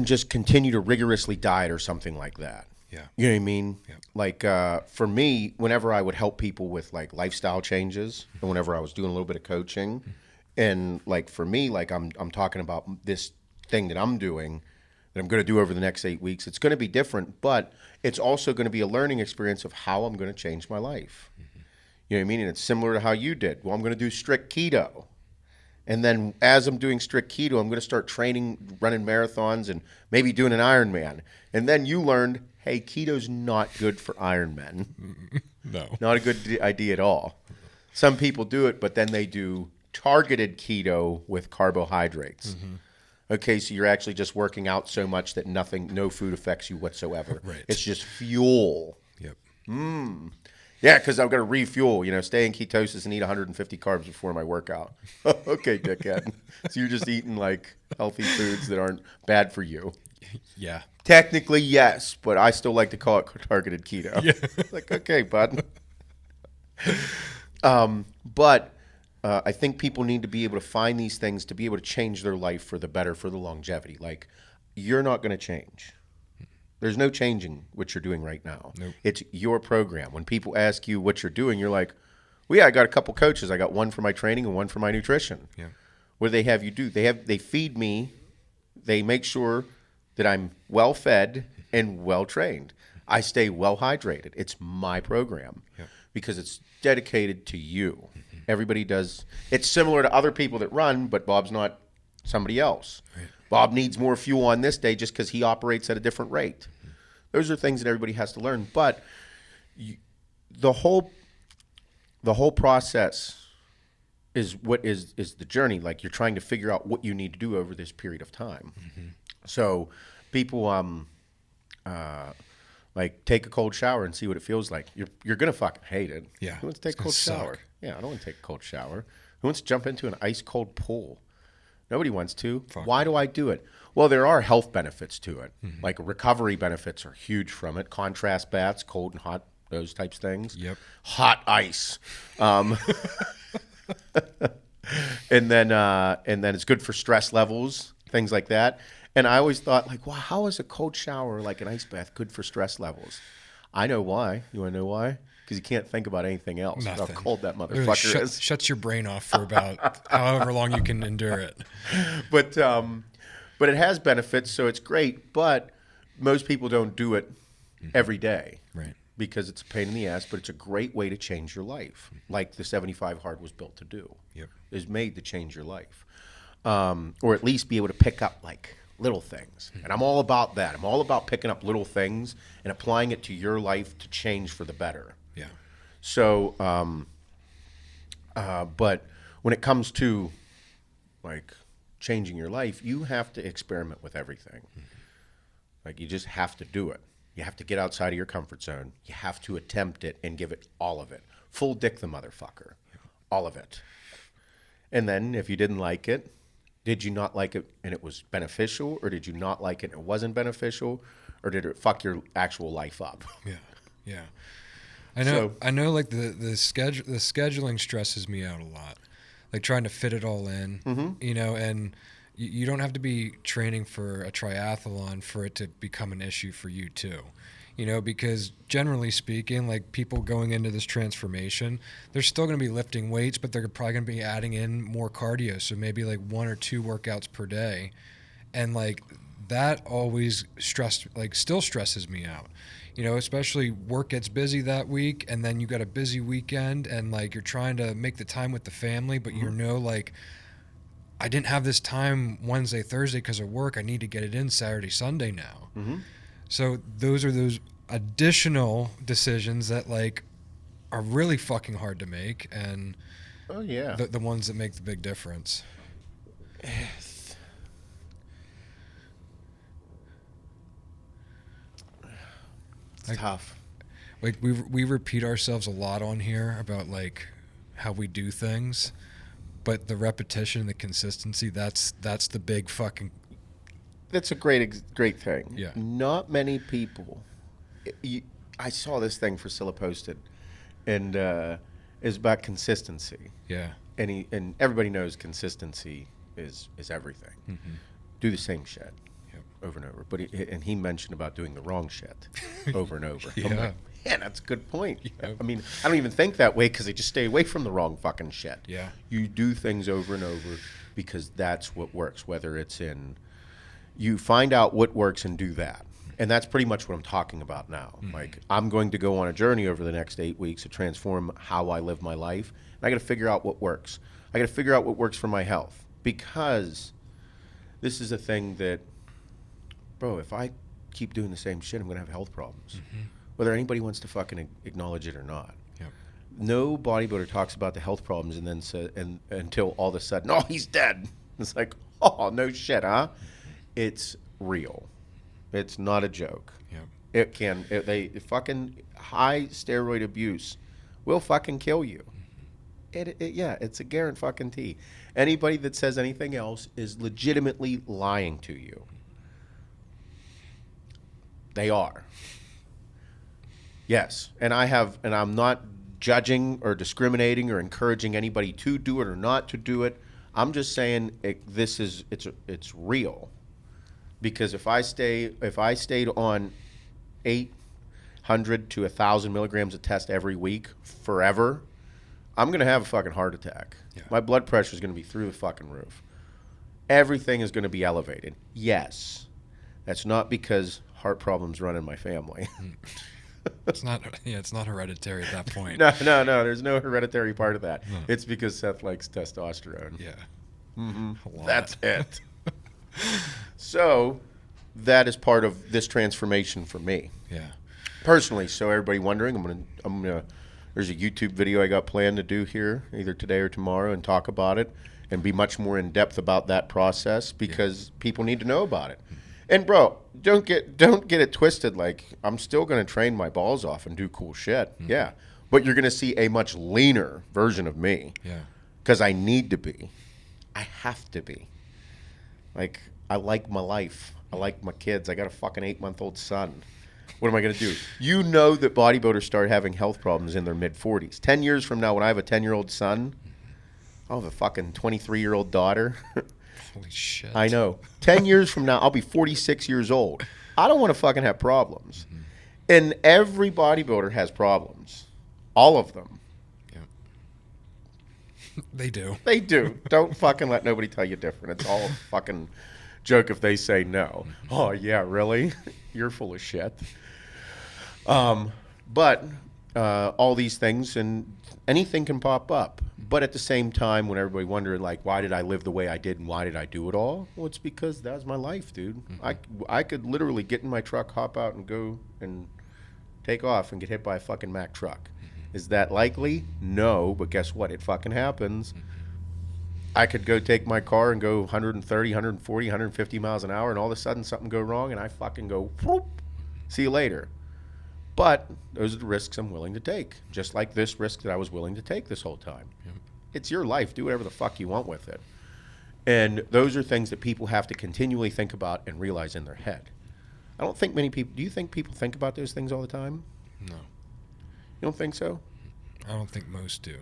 just continue to rigorously diet or something like that. Yeah. You know what I mean? Yep. Like for me, whenever I would help people with like lifestyle changes, and whenever I was doing a little bit of coaching, mm-hmm. and like for me, like I'm talking about this thing that I'm doing that I'm going to do over the next 8 weeks. It's going to be different, but it's also going to be a learning experience of how I'm going to change my life. Mm-hmm. You know what I mean? And it's similar to how you did. Well, I'm going to do strict keto. And then as I'm doing strict keto, I'm going to start training, running marathons, and maybe doing an Ironman. And then you learned, hey, keto's not good for Ironmen. No. Not a good idea at all. Some people do it, but then they do targeted keto with carbohydrates. Mm-hmm. Okay, so you're actually just working out so much that no food affects you whatsoever. Right. It's just fuel. Yep. Yeah, because I've got to refuel, stay in ketosis and eat 150 carbs before my workout. Okay, dickhead. So you're just eating like healthy foods that aren't bad for you. Yeah. Technically, yes, but I still like to call it targeted keto. Yeah. Like, okay, bud. But I think people need to be able to find these things to be able to change their life for the better, for the longevity. Like, you're not going to change. There's no changing what you're doing right now. Nope. It's your program. When people ask you what you're doing, you're like, well, yeah, I got a couple coaches. I got one for my training and one for my nutrition. Yeah. What do they have you do? They feed me. They make sure that I'm well fed and well trained. I stay well hydrated. It's my program because it's dedicated to you. Mm-hmm. Everybody does. It's similar to other people that run, but Bob's not somebody else. Right. Bob needs more fuel on this day just because he operates at a different rate. Mm-hmm. Those are things that everybody has to learn. But the whole process is what is the journey. Like, you're trying to figure out what you need to do over this period of time. Mm-hmm. So people like take a cold shower and see what it feels like. You're gonna fucking hate it. Yeah. Who wants to take a cold shower? Yeah, I don't want to take a cold shower. Who wants to jump into an ice cold pool? Nobody wants to. Why do I do it? Well, there are health benefits to it. Mm-hmm. Like, recovery benefits are huge from it. Contrast baths, cold and hot, those types of things. Yep. Hot ice. And then it's good for stress levels, things like that. And I always thought, like, wow, how is a cold shower, like an ice bath, good for stress levels? I know why. You want to know why? Because you can't think about anything else. Nothing. How cold that motherfucker is. Shuts your brain off for about however long you can endure it. But it has benefits, so it's great. But most people don't do it every day. Right. Because it's a pain in the ass, but it's a great way to change your life, like the 75 Hard was built to do. Yep. Is made to change your life. Or at least be able to pick up, like, little things. And I'm all about that. I'm all about picking up little things and applying it to your life to change for the better. Yeah. So, but when it comes to, like, changing your life, you have to experiment with everything. Mm-hmm. Like, you just have to do it. You have to get outside of your comfort zone. You have to attempt it and give it all of it. Full dick the motherfucker. Yeah. All of it. And then if you didn't like it, did you not like it and it was beneficial, or did you not like it and it wasn't beneficial, or did it fuck your actual life up? Yeah, yeah. I know. Like the scheduling stresses me out a lot. Like trying to fit it all in, and you don't have to be training for a triathlon for it to become an issue for you too. You know, because generally speaking, like people going into this transformation, they're still going to be lifting weights, but they're probably going to be adding in more cardio. So maybe like 1 or 2 workouts per day. And like that always still stresses me out. You know, especially work gets busy that week, and then you got a busy weekend, and like you're trying to make the time with the family, but you know, like I didn't have this time Wednesday, Thursday because of work. I need to get it in Saturday, Sunday now. Mm-hmm. So those are those additional decisions that like are really fucking hard to make, and the ones that make the big difference. It's tough. Like we repeat ourselves a lot on here about like how we do things, but the repetition and the consistency, that's the big fucking. That's a great thing. Yeah. Not many people. I saw this thing Priscilla posted, and it's about consistency. Yeah. And everybody knows consistency is everything. Mm-hmm. Do the same shit. Over and over, but he mentioned about doing the wrong shit over and over. Yeah. I'm like, man, that's a good point. Yeah. I mean, I don't even think that way because I just stay away from the wrong fucking shit. Yeah. You do things over and over because that's what works. Whether it's you find out what works and do that, and that's pretty much what I'm talking about now. Mm-hmm. Like I'm going to go on a journey over the next 8 weeks to transform how I live my life, and I got to figure out what works. I got to figure out what works for my health because this is a thing that. Bro, if I keep doing the same shit, I'm going to have health problems. Mm-hmm. Whether anybody wants to fucking acknowledge it or not. Yep. No bodybuilder talks about the health problems and then until all of a sudden, oh, he's dead. It's like, oh, no shit, huh? It's real. It's not a joke. Yep. They fucking high steroid abuse will fucking kill you. It's a guarantee fucking tea. Anybody that says anything else is legitimately lying to you. They are. Yes. And I'm not judging or discriminating or encouraging anybody to do it or not to do it. I'm just saying it's real. Because if I stayed on 800 to 1,000 milligrams of test every week forever, I'm going to have a fucking heart attack. Yeah. My blood pressure is going to be through the fucking roof. Everything is going to be elevated. Yes. That's not because heart problems run in my family. It's not hereditary at that point. No, there's no hereditary part of that. No. It's because Seth likes testosterone. Yeah. Mm-hmm. That's it. So that is part of this transformation for me. Yeah. Personally, so everybody wondering, I'm gonna there's a YouTube video I got planned to do here either today or tomorrow and talk about it and be much more in depth about that process because people need to know about it. And bro, don't get it twisted. Like I'm still going to train my balls off and do cool shit. Mm-hmm. Yeah, but you're going to see a much leaner version of me. Yeah, because I need to be. I have to be. Like I like my life. I like my kids. I got a fucking 8-month-old son. What am I going to do? You know that bodybuilders start having health problems in their mid-40s. 10 years from now, when I have a 10-year-old son, I'll have a fucking 23-year-old daughter. Holy shit. I know. 10 years from now, I'll be 46 years old. I don't want to fucking have problems. Mm-hmm. And every bodybuilder has problems. All of them. Yeah. They do. They do. Don't fucking let nobody tell you different. It's all a fucking joke if they say no. Mm-hmm. Oh, yeah, really? You're full of shit. But all these things and anything can pop up. But at the same time, when everybody wondered, like, why did I live the way I did and why did I do it all? Well, it's because that was my life, dude. Mm-hmm. I could literally get in my truck, hop out, and go and take off and get hit by a fucking Mack truck. Mm-hmm. Is that likely? No, but guess what? It fucking happens. Mm-hmm. I could go take my car and go 130, 140, 150 miles an hour, and all of a sudden something go wrong, and I fucking go, whoop, see you later. But those are the risks I'm willing to take, just like this risk that I was willing to take this whole time. Yep. It's your life. Do whatever the fuck you want with it. And those are things that people have to continually think about and realize in their head. I don't think many people... Do you think people think about those things all the time? No. You don't think so? I don't think most do.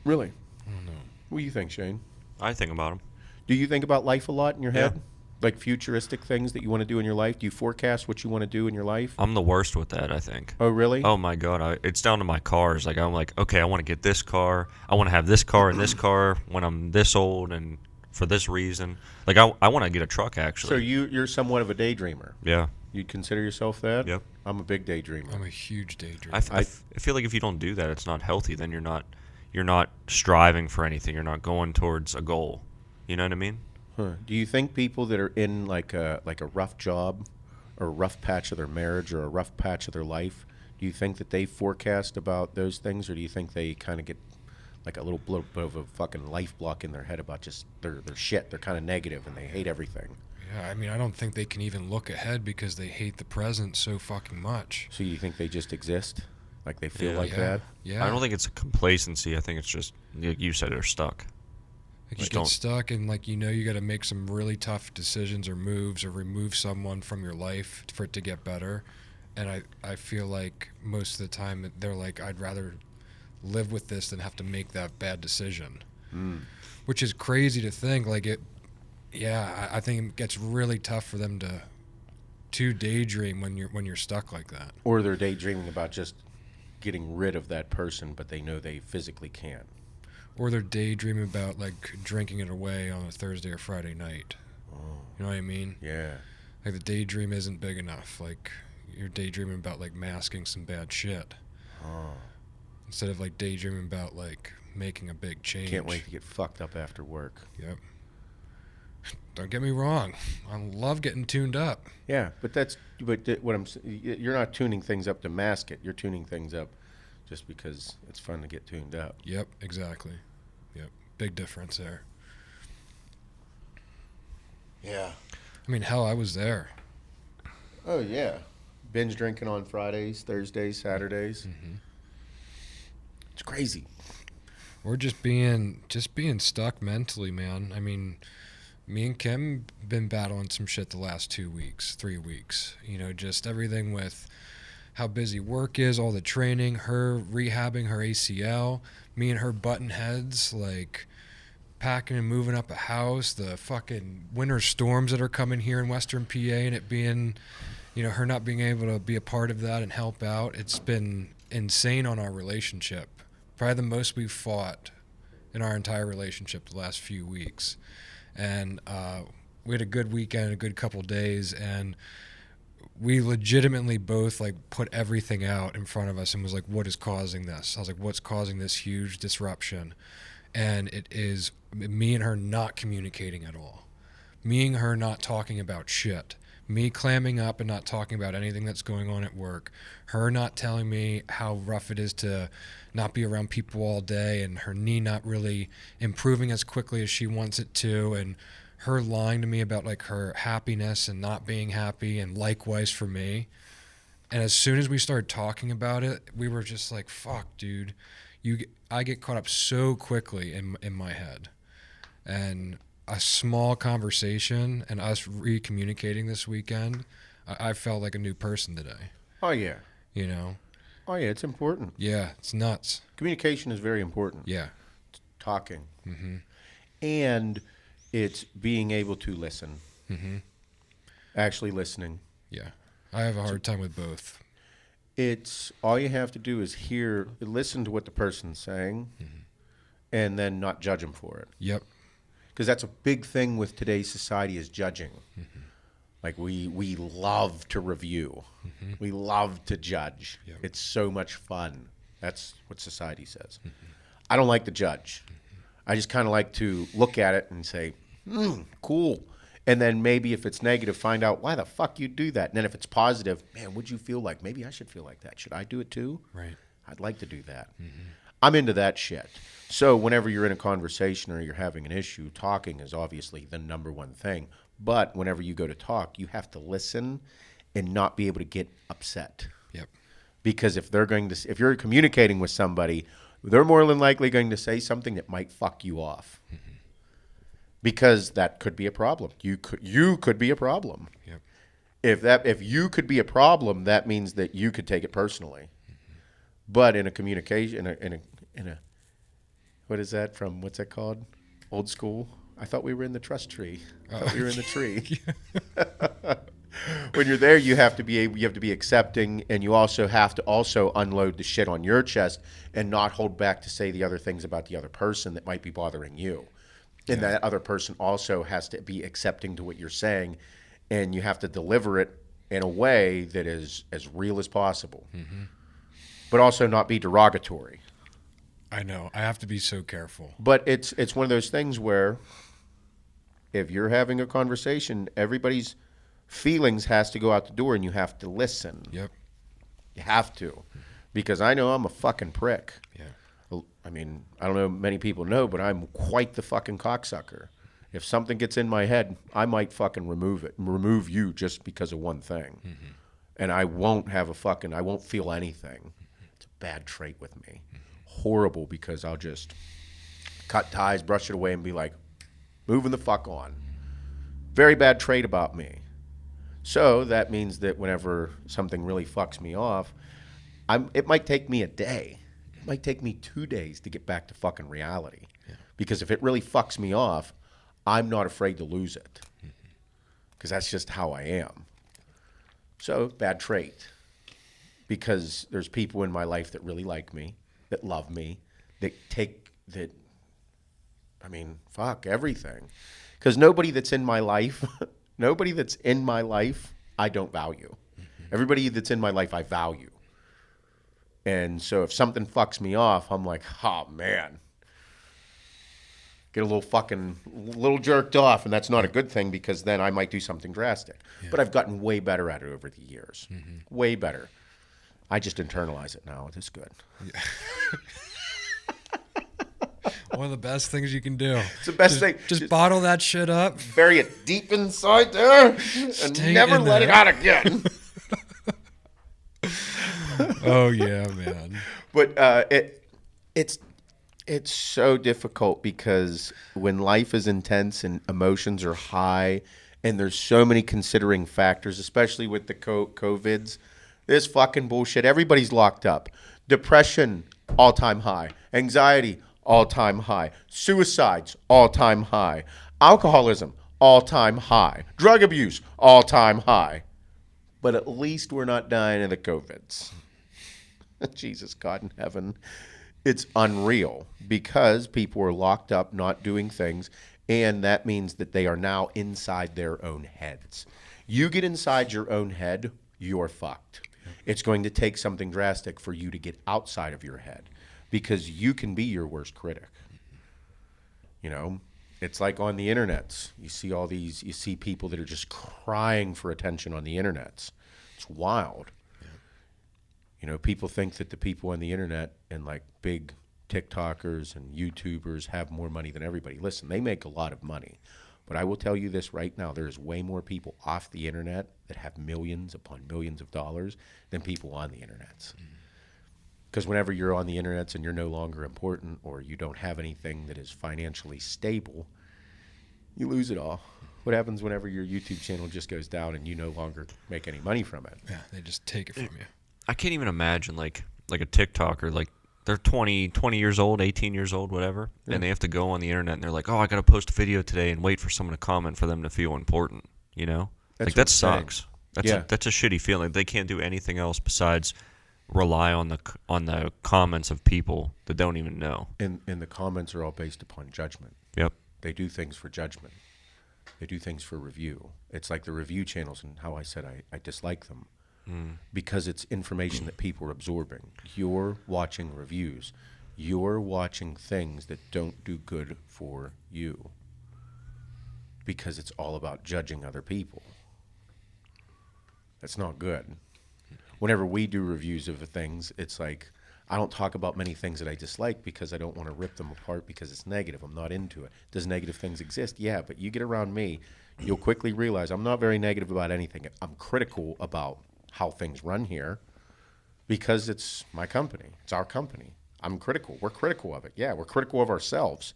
Really? I don't know. What do you think, Shane? I think about them. Do you think about life a lot in your head? like futuristic things that you want to do in your life? Do you forecast what you want to do in your life? I'm the worst with that, I think. Oh, really? Oh my god, it's down to my cars. Like I'm like, okay, I want to get this car. I want to have this car and this car when I'm this old and for this reason. Like I want to get a truck actually. So you're somewhat of a daydreamer. Yeah. You'd consider yourself that? Yep. I'm a big daydreamer. I'm a huge daydreamer. I feel like if you don't do that, it's not healthy. Then you're not striving for anything. You're not going towards a goal. You know what I mean? Huh. Do you think people that are in like a rough job or a rough patch of their marriage or a rough patch of their life, do you think that they forecast about those things, or do you think they kind of get like a little bit of a fucking life block in their head about just their shit? They're kind of negative and they hate everything. Yeah, I mean, I don't think they can even look ahead because they hate the present so fucking much. So you think they just exist? Like they feel like that? Yeah. I don't think it's a complacency. I think it's just, like you said, they're stuck. Like you Just get don't- stuck and like you got to make some really tough decisions or moves or remove someone from your life for it to get better. And I feel like most of the time they're like, I'd rather live with this than have to make that bad decision. Which is crazy to think. Like I think it gets really tough for them to daydream when you're stuck like that. Or they're daydreaming about just getting rid of that person, but they know they physically can't. Or they're daydreaming about like drinking it away on a Thursday or Friday night. You know what I mean? Yeah. Like the daydream isn't big enough. Like you're daydreaming about like masking some bad shit. Instead of like daydreaming about like making a big change. Can't wait to get fucked up after work. Yep. Don't get me wrong. I love getting tuned up. Yeah, but you're not tuning things up to mask it. You're tuning things up just because it's fun to get tuned up. Yep, exactly. Yep. Big difference there. Yeah. I mean, hell, I was there. Oh yeah. Binge drinking on Fridays, Thursdays, Saturdays. It's crazy. We're just being stuck mentally, man. I mean, me and Kim been battling some shit the last 3 weeks. You know, just everything with how busy work is, all the training, her rehabbing her ACL, me and her button heads, like packing and moving up a house, the fucking winter storms that are coming here in Western PA, and it being, you know, her not being able to be a part of that and help out. It's been insane on our relationship. Probably the most we've fought in our entire relationship the last few weeks. And we had a good weekend, a good couple days, and we legitimately both like put everything out in front of us and was like, what is causing this? I was like, what's causing this huge disruption? And it is me and her not communicating at all. Me and her not talking about shit. Me clamming up and not talking about anything that's going on at work. Her not telling me how rough it is to not be around people all day, and her knee not really improving as quickly as she wants it to, and her lying to me about like her happiness and not being happy, and likewise for me. And as soon as we started talking about it, we were just like, fuck, dude. I get caught up so quickly in my head. And a small conversation and us re-communicating this weekend, I felt like a new person today. Oh yeah. You know? Oh yeah, it's important. Yeah, it's nuts. Communication is very important. Yeah. Talking. And it's being able to listen. Actually listening. Yeah. I have a hard time with both. It's all you have to do is listen to what the person's saying, and then not judge them for it. Yep. Because that's a big thing with today's society is judging. Like we love to review. We love to judge. Yep. It's so much fun. That's what society says. I don't like to judge. I just kind of like to look at it and say, cool. And then maybe if it's negative, find out why the fuck you do that. And then if it's positive, man, what'd you feel like? Maybe I should feel like that. Should I do it too? Right. I'd like to do that. I'm into that shit. So whenever you're in a conversation or you're having an issue, talking is obviously the number one thing. But whenever you go to talk, you have to listen and not be able to get upset. Yep. Because if you're communicating with somebody, they're more than likely going to say something that might fuck you off. Because that could be a problem. You could be a problem. Yep. If you could be a problem, that means that you could take it personally. But in a communication, in a what is that from? What's that called? Old school. I thought we were in the trust tree. I thought we were in the tree. When you're there, you have to be accepting, and you also have to unload the shit on your chest and not hold back to say the other things about the other person that might be bothering you. And that other person also has to be accepting to what you're saying, and you have to deliver it in a way that is as real as possible, but also not be derogatory. I know. I have to be so careful. But it's one of those things where if you're having a conversation, everybody's feelings has to go out the door, and you have to listen. Yep. You have to, because I know I'm a fucking prick. Yeah. I mean, I don't know many people know, but I'm quite the fucking cocksucker. If something gets in my head, I might fucking remove you just because of one thing. And I won't feel anything. It's a bad trait with me. Horrible, because I'll just cut ties, brush it away, and be like, moving the fuck on. Very bad trait about me. So that means that whenever something really fucks me off, it might take me a day. It might take me 2 days to get back to fucking reality. Yeah. Because if it really fucks me off, I'm not afraid to lose it. Because that's just how I am. So, bad trait. Because there's people in my life that really like me, that love me, fuck everything. Because nobody that's in my life, I don't value. Everybody that's in my life, I value. And so if something fucks me off, I'm like, oh, man. Get a little jerked off, and that's not a good thing, because then I might do something drastic. Yeah. But I've gotten way better at it over the years. Way better. I just internalize it now. It's good. Yeah. One of the best things you can do. It's the best thing. Just bottle that shit up. Bury it deep inside there and never let it out again. Oh, yeah, man. But it's so difficult, because when life is intense and emotions are high and there's so many considering factors, especially with the COVIDs, this fucking bullshit. Everybody's locked up. Depression, all-time high. Anxiety, all-time high. Suicides, all-time high. Alcoholism, all-time high. Drug abuse, all-time high. But at least we're not dying of the COVIDs. Jesus, God in heaven. It's unreal, because people are locked up, not doing things, and that means that they are now inside their own heads. You get inside your own head, you're fucked. It's going to take something drastic for you to get outside of your head, because you can be your worst critic. You know, it's like on the internets. You see people that are just crying for attention on the internets. It's wild. Yeah. You know, people think that the people on the internet and like big TikTokers and YouTubers have more money than everybody. Listen, they make a lot of money. But I will tell you this right now, there's way more people off the internet that have millions upon millions of dollars than people on the internet. Because whenever you're on the internet and you're no longer important, or you don't have anything that is financially stable, you lose it all. What happens whenever your YouTube channel just goes down and you no longer make any money from it? Yeah, they just take it from you. I can't even imagine like a TikToker, like they're 20 years old, 18 years old, whatever, and they have to go on the internet and they're like, oh, I got to post a video today and wait for someone to comment for them to feel important, you know? That's like that sucks. That's a shitty feeling. They can't do anything else besides rely on the comments of people that don't even know. And the comments are all based upon judgment. Yep. They do things for judgment. They do things for review. It's like the review channels, and how I said I dislike them. Because it's information that people are absorbing. You're watching reviews. You're watching things that don't do good for you, because it's all about judging other people. That's not good. Whenever we do reviews of the things, it's like, I don't talk about many things that I dislike, because I don't want to rip them apart, because it's negative. I'm not into it. Does negative things exist? Yeah, but you get around me, you'll quickly realize I'm not very negative about anything. I'm critical about how things run here, because it's my company. It's our company. I'm critical. We're critical of it. Yeah, we're critical of ourselves.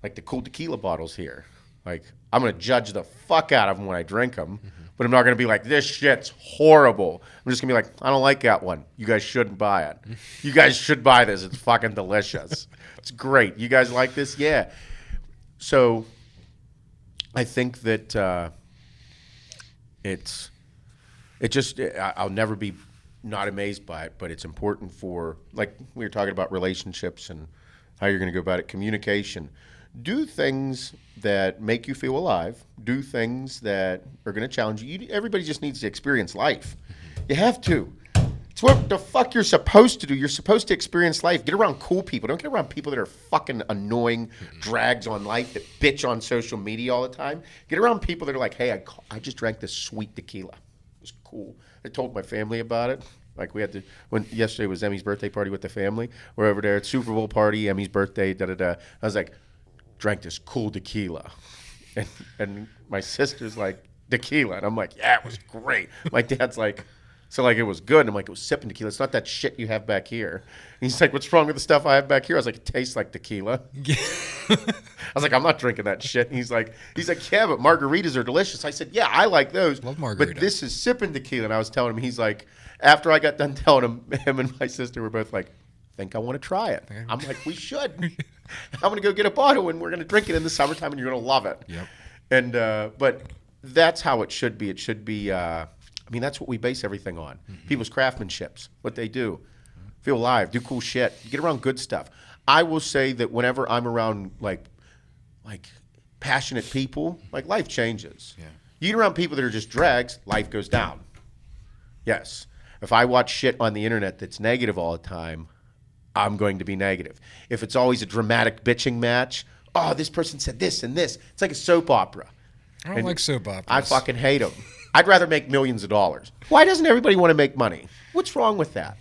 Like the cool tequila bottles here. Like, I'm going to judge the fuck out of them when I drink them, but I'm not going to be like, this shit's horrible. I'm just going to be like, I don't like that one. You guys shouldn't buy it. You guys should buy this. It's fucking delicious. It's great. You guys like this? Yeah. So I think that I'll never be not amazed by it, but it's important for, like we were talking about relationships and how you're going to go about it, communication. Do things that make you feel alive. Do things that are going to challenge you. Everybody just needs to experience life. You have to. It's what the fuck you're supposed to do. You're supposed to experience life. Get around cool people. Don't get around people that are fucking annoying drags on life, that bitch on social media all the time. Get around people that are like, hey, I just drank this sweet tequila. It was cool. I told my family about it. Like we had to, when yesterday was Emmy's birthday party with the family. We're over there at Super Bowl party, Emmy's birthday, da-da-da. I was like, drank this cool tequila. And my sister's like, tequila. And I'm like, yeah, it was great. My dad's like, so like it was good. And I'm like, it was sipping tequila. It's not that shit you have back here. And he's like, what's wrong with the stuff I have back here? I was like, it tastes like tequila. I was like, I'm not drinking that shit. And he's like, yeah, but margaritas are delicious. I said, yeah, I like those. Love margarita. But this is sipping tequila. And I was telling him, he's like, after I got done telling him and my sister were both like, I think I want to try it. I'm like, we should. I'm going to go get a bottle and we're going to drink it in the summertime and you're going to love it. Yep. And, but that's how it should be. It should be, I mean, that's what we base everything on. Mm-hmm. People's craftsmanships, what they do. Feel alive, do cool shit, get around good stuff. I will say that whenever I'm around like passionate people, like life changes. Yeah. You get around people that are just drags, life goes down. Yes. If I watch shit on the internet that's negative all the time, I'm going to be negative. If it's always a dramatic bitching match, oh, this person said this and this. It's like a soap opera. I don't like soap operas. I fucking hate them. I'd rather make millions of dollars. Why doesn't everybody want to make money? What's wrong with that?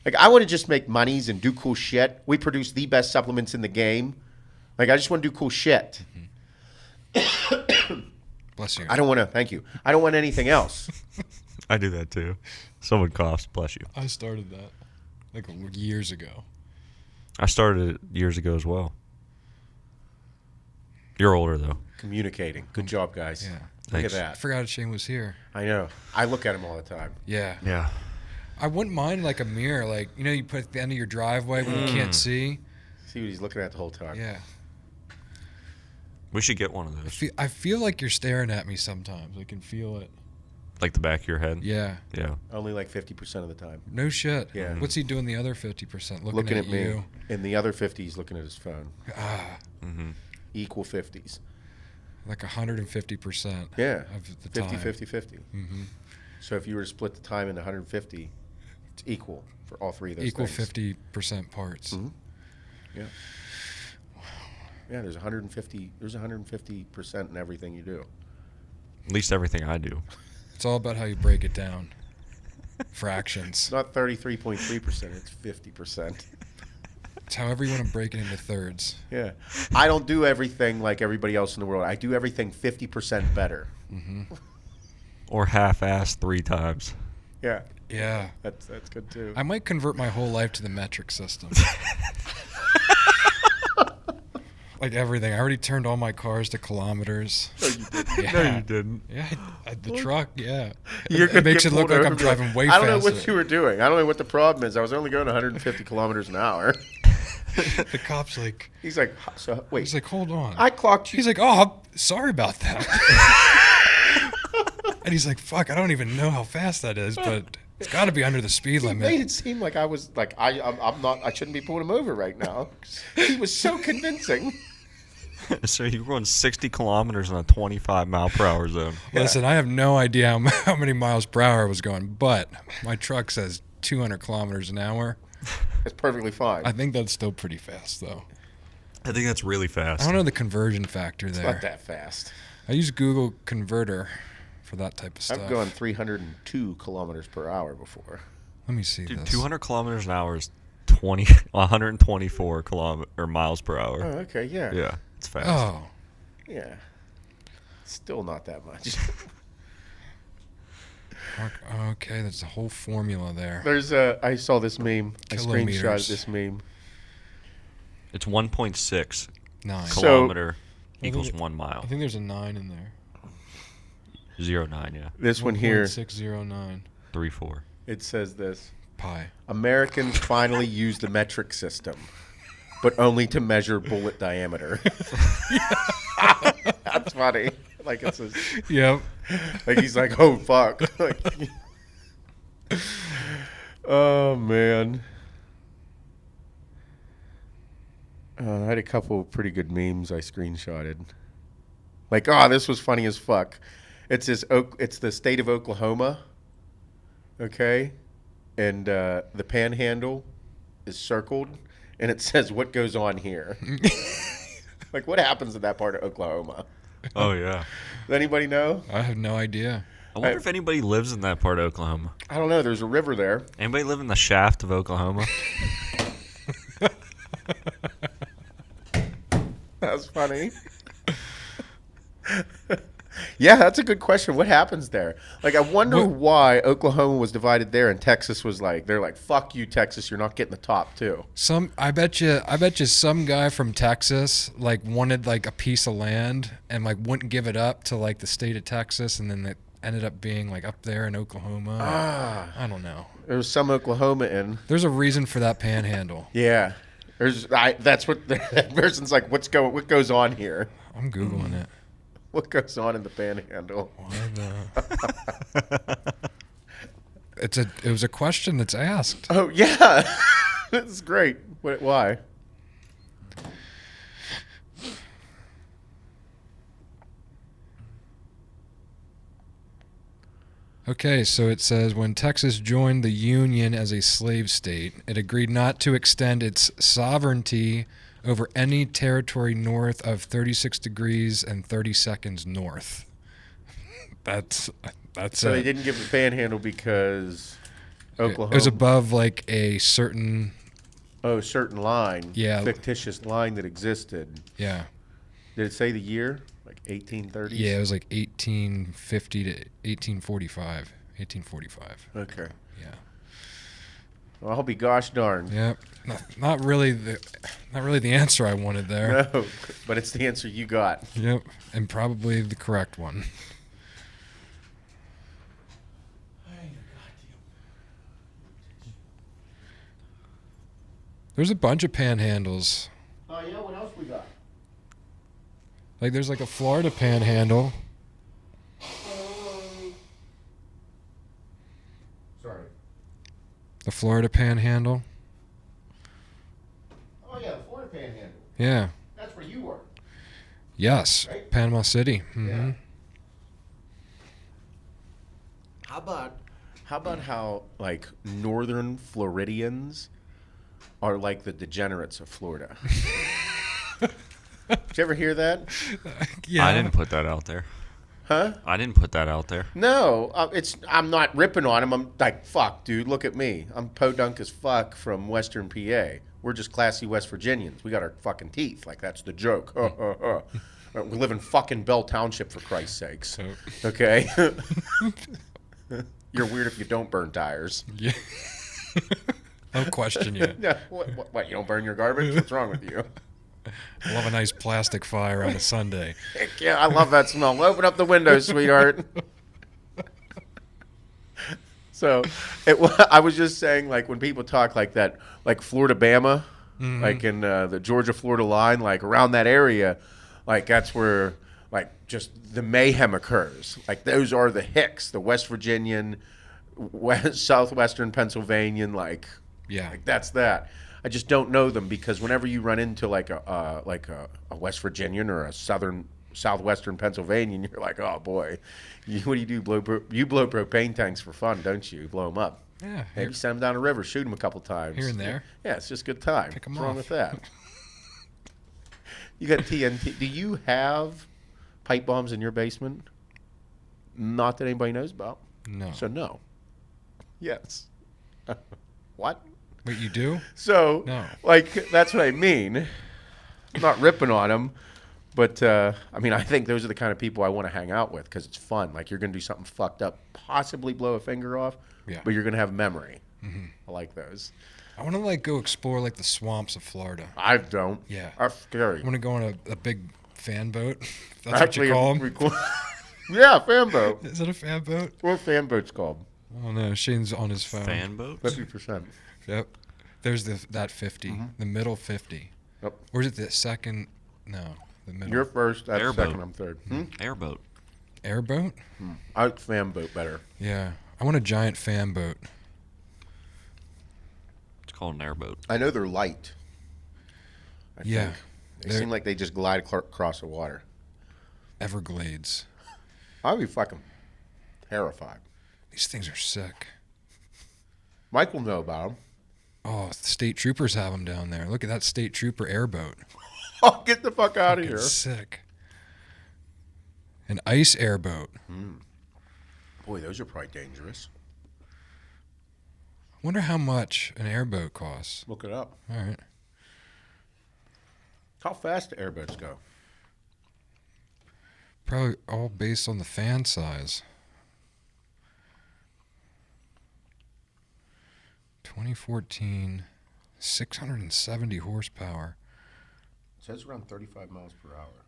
Like, I want to just make monies and do cool shit. We produce the best supplements in the game. Like, I just want to do cool shit. Mm-hmm. Bless you. I don't want to, thank you. I don't want anything else. I do that too. Someone coughs, bless you. I started that like years ago. I started it years ago as well. You're older though. Communicating. Good job, guys. Yeah. Look Thanks. at that. I forgot Shane was here. I know. I look at him all the time. Yeah. Yeah. I wouldn't mind like a mirror, like, you know, you put at the end of your driveway when you can't see. See what he's looking at the whole time. Yeah. We should get one of those. I feel like you're staring at me sometimes. I can feel it. Like the back of your head? Yeah. Yeah. Only like 50% of the time. No shit. Yeah. What's he doing the other 50%? Looking at me. you. In the other 50, he's looking at his phone. Ah. Mm-hmm. Equal 50s. Like 150%. Yeah. Of the 50, time. 50, 50. Mm-hmm. So if you were to split the time into 150, it's equal for all three of those Equal things. 50% parts. Mm-hmm. Yeah. Yeah, there's 150. There's 150% in everything you do. At least everything I do. It's all about how you break it down. Fractions. It's not 33.3%. It's 50%. It's however you want to break it into thirds. Yeah. I don't do everything like everybody else in the world. I do everything 50% better. Mm-hmm. Or half-assed 3 times. Yeah. Yeah. That's good too. I might convert my whole life to the metric system. Like everything. I already turned all my cars to kilometers. No, you didn't. Yeah. No, you didn't. Yeah, the truck, yeah. You're It makes get it look pulled like over I'm and be like, driving way I faster. don't know what you were doing. I don't know what the problem is. I was only going 150 kilometers an hour. The cop's like, He's like, so wait. he's like, hold on. I clocked you. He's like, oh, sorry about that. And he's like, fuck, I don't even know how fast that is, but it's got to be under the speed He limit. made it seem like I was like I'm not. I shouldn't be pulling him over right now. He was so convincing. So you're going 60 kilometers in a 25-mile-per-hour zone. Listen, I have no idea how many miles per hour I was going, but my truck says 200 kilometers an hour. It's perfectly fine. I think that's still pretty fast, though. I think that's really fast. I don't know the conversion factor It's there. not that fast. I use Google Converter for that type of stuff. I've gone 302 kilometers per hour before. Let me see Dude, this. 200 kilometers an hour is 124 miles per hour. Oh, okay, yeah. Yeah, it's fast. Oh, Yeah. Still not that much. okay. That's a whole formula there. There's I saw this meme. I Kilometers. screenshotted this meme. It's 1.6 9. So- kilometer equals think 1 mile. I think there's a 9 in there. 0.9, yeah. This one here, 609 3.4. it says this. pi. Americans finally use the metric system, but only to measure bullet diameter. That's funny. Like it's a, Yep. like he's like, oh fuck. Like, oh man. I had a couple of pretty good memes I screenshotted. Like, oh, this was funny as fuck. It's the state of Oklahoma. Okay, and the Panhandle is circled, and it says what goes on here. Like, what happens in that part of Oklahoma? Oh yeah. Does anybody know? I have no idea. I wonder if anybody lives in that part of Oklahoma. I don't know. There's a river there. Anybody live in the shaft of Oklahoma? That's funny. Yeah, that's a good question. What happens there? Like, I wonder why Oklahoma was divided there and Texas was like, they're like, fuck you, Texas, you're not getting the top two. I bet you some guy from Texas like wanted like a piece of land and like wouldn't give it up to like the state of Texas, and then it ended up being like up there in Oklahoma. I don't know. There was some Oklahoma in. There's a reason for that panhandle. Yeah. That's what that person's like, what goes on here? I'm Googling it. What goes on in the Panhandle? It was a question that's asked. Oh yeah, that's great. Why? Okay, so it says when Texas joined the Union as a slave state, it agreed not to extend its sovereignty over any territory north of 36 degrees and 30 seconds north. That's So they didn't give the Panhandle because Oklahoma. It was above like a certain certain line. Yeah. Fictitious line that existed. Yeah. Did it say the year? Like 1830s? Yeah, it was like 1850 to 1845. 1845. Okay. Yeah. Well, I'll be gosh darn. Yep. Not really the answer I wanted there. No, but it's the answer you got. Yep, and probably the correct one. There's a bunch of panhandles. Oh yeah, what else we got? Like there's like a Florida panhandle. Sorry. The Florida panhandle. Oh yeah, the Florida Panhandle. Yeah. That's where you were. Yes. Right? Panama City. Mm-hmm. Yeah. How about how like northern Floridians are like the degenerates of Florida? Did you ever hear that? Yeah. I didn't put that out there. Huh? I didn't put that out there. No, I'm not ripping on him. I'm like, fuck, dude, look at me. I'm podunk as fuck from Western PA. We're just classy West Virginians. We got our fucking teeth. Like, that's the joke. We live in fucking Bell Township, for Christ's sakes. Okay? You're weird if you don't burn tires. Yeah. I'll question you. Yeah, what, you don't burn your garbage? What's wrong with you? Love a nice plastic fire on a Sunday. Heck yeah, I love that smell. Open up the window, sweetheart. So, I was just saying, like, when people talk like that, like Florida-Bama, like in the Georgia-Florida line, like around that area, like that's where, like, just the mayhem occurs. Like, those are the Hicks, the West Virginian, Southwestern Pennsylvanian, like, Yeah. like that's that. I just don't know them because whenever you run into like a West Virginian or a Southwestern Pennsylvanian, you're like, oh boy, what do you do? You blow propane tanks for fun, don't you? Blow them up. Yeah. Maybe send them down a river, shoot them a couple times. Here and there. Yeah, it's just a good time. Pick 'em What's wrong off. with that? You got TNT. Do you have pipe bombs in your basement? Not that anybody knows about. No. So no. Yes. What? Wait, you do? So, No. like, that's what I mean. I'm not ripping on them, but, I mean, I think those are the kind of people I want to hang out with because it's fun. Like, you're going to do something fucked up, possibly blow a finger off, Yeah. but you're going to have memory. I like those. I want to like go explore like the swamps of Florida. I don't. Yeah. Are scary. I want to go on a big fan boat. If that's what you call them. Yeah, fan boat. Is it a fan boat? What fan boat's called? Oh no, Shane's on his phone. Fan boats? 50%. Yep. There's that 50, the middle 50. Yep. Or is it the second? No, the middle. You're first. That's Airboat. second. I'm third. Airboat. Airboat? I like fan boat better. Yeah. I want a giant fan boat. It's called an airboat. I know they're light. I Yeah. think. They seem like they just glide across the water. Everglades. I'd be fucking terrified. These things are sick. Mike will know about them. Oh, the state troopers have them down there. Look at that state trooper airboat. Oh, get the fuck out of Fucking here. sick. An ice airboat. Boy, those are probably dangerous. I wonder how much an airboat costs. Look it up. All right. How fast do airboats go? Probably all based on the fan size. 2014, 670 horsepower. It says around 35 miles per hour.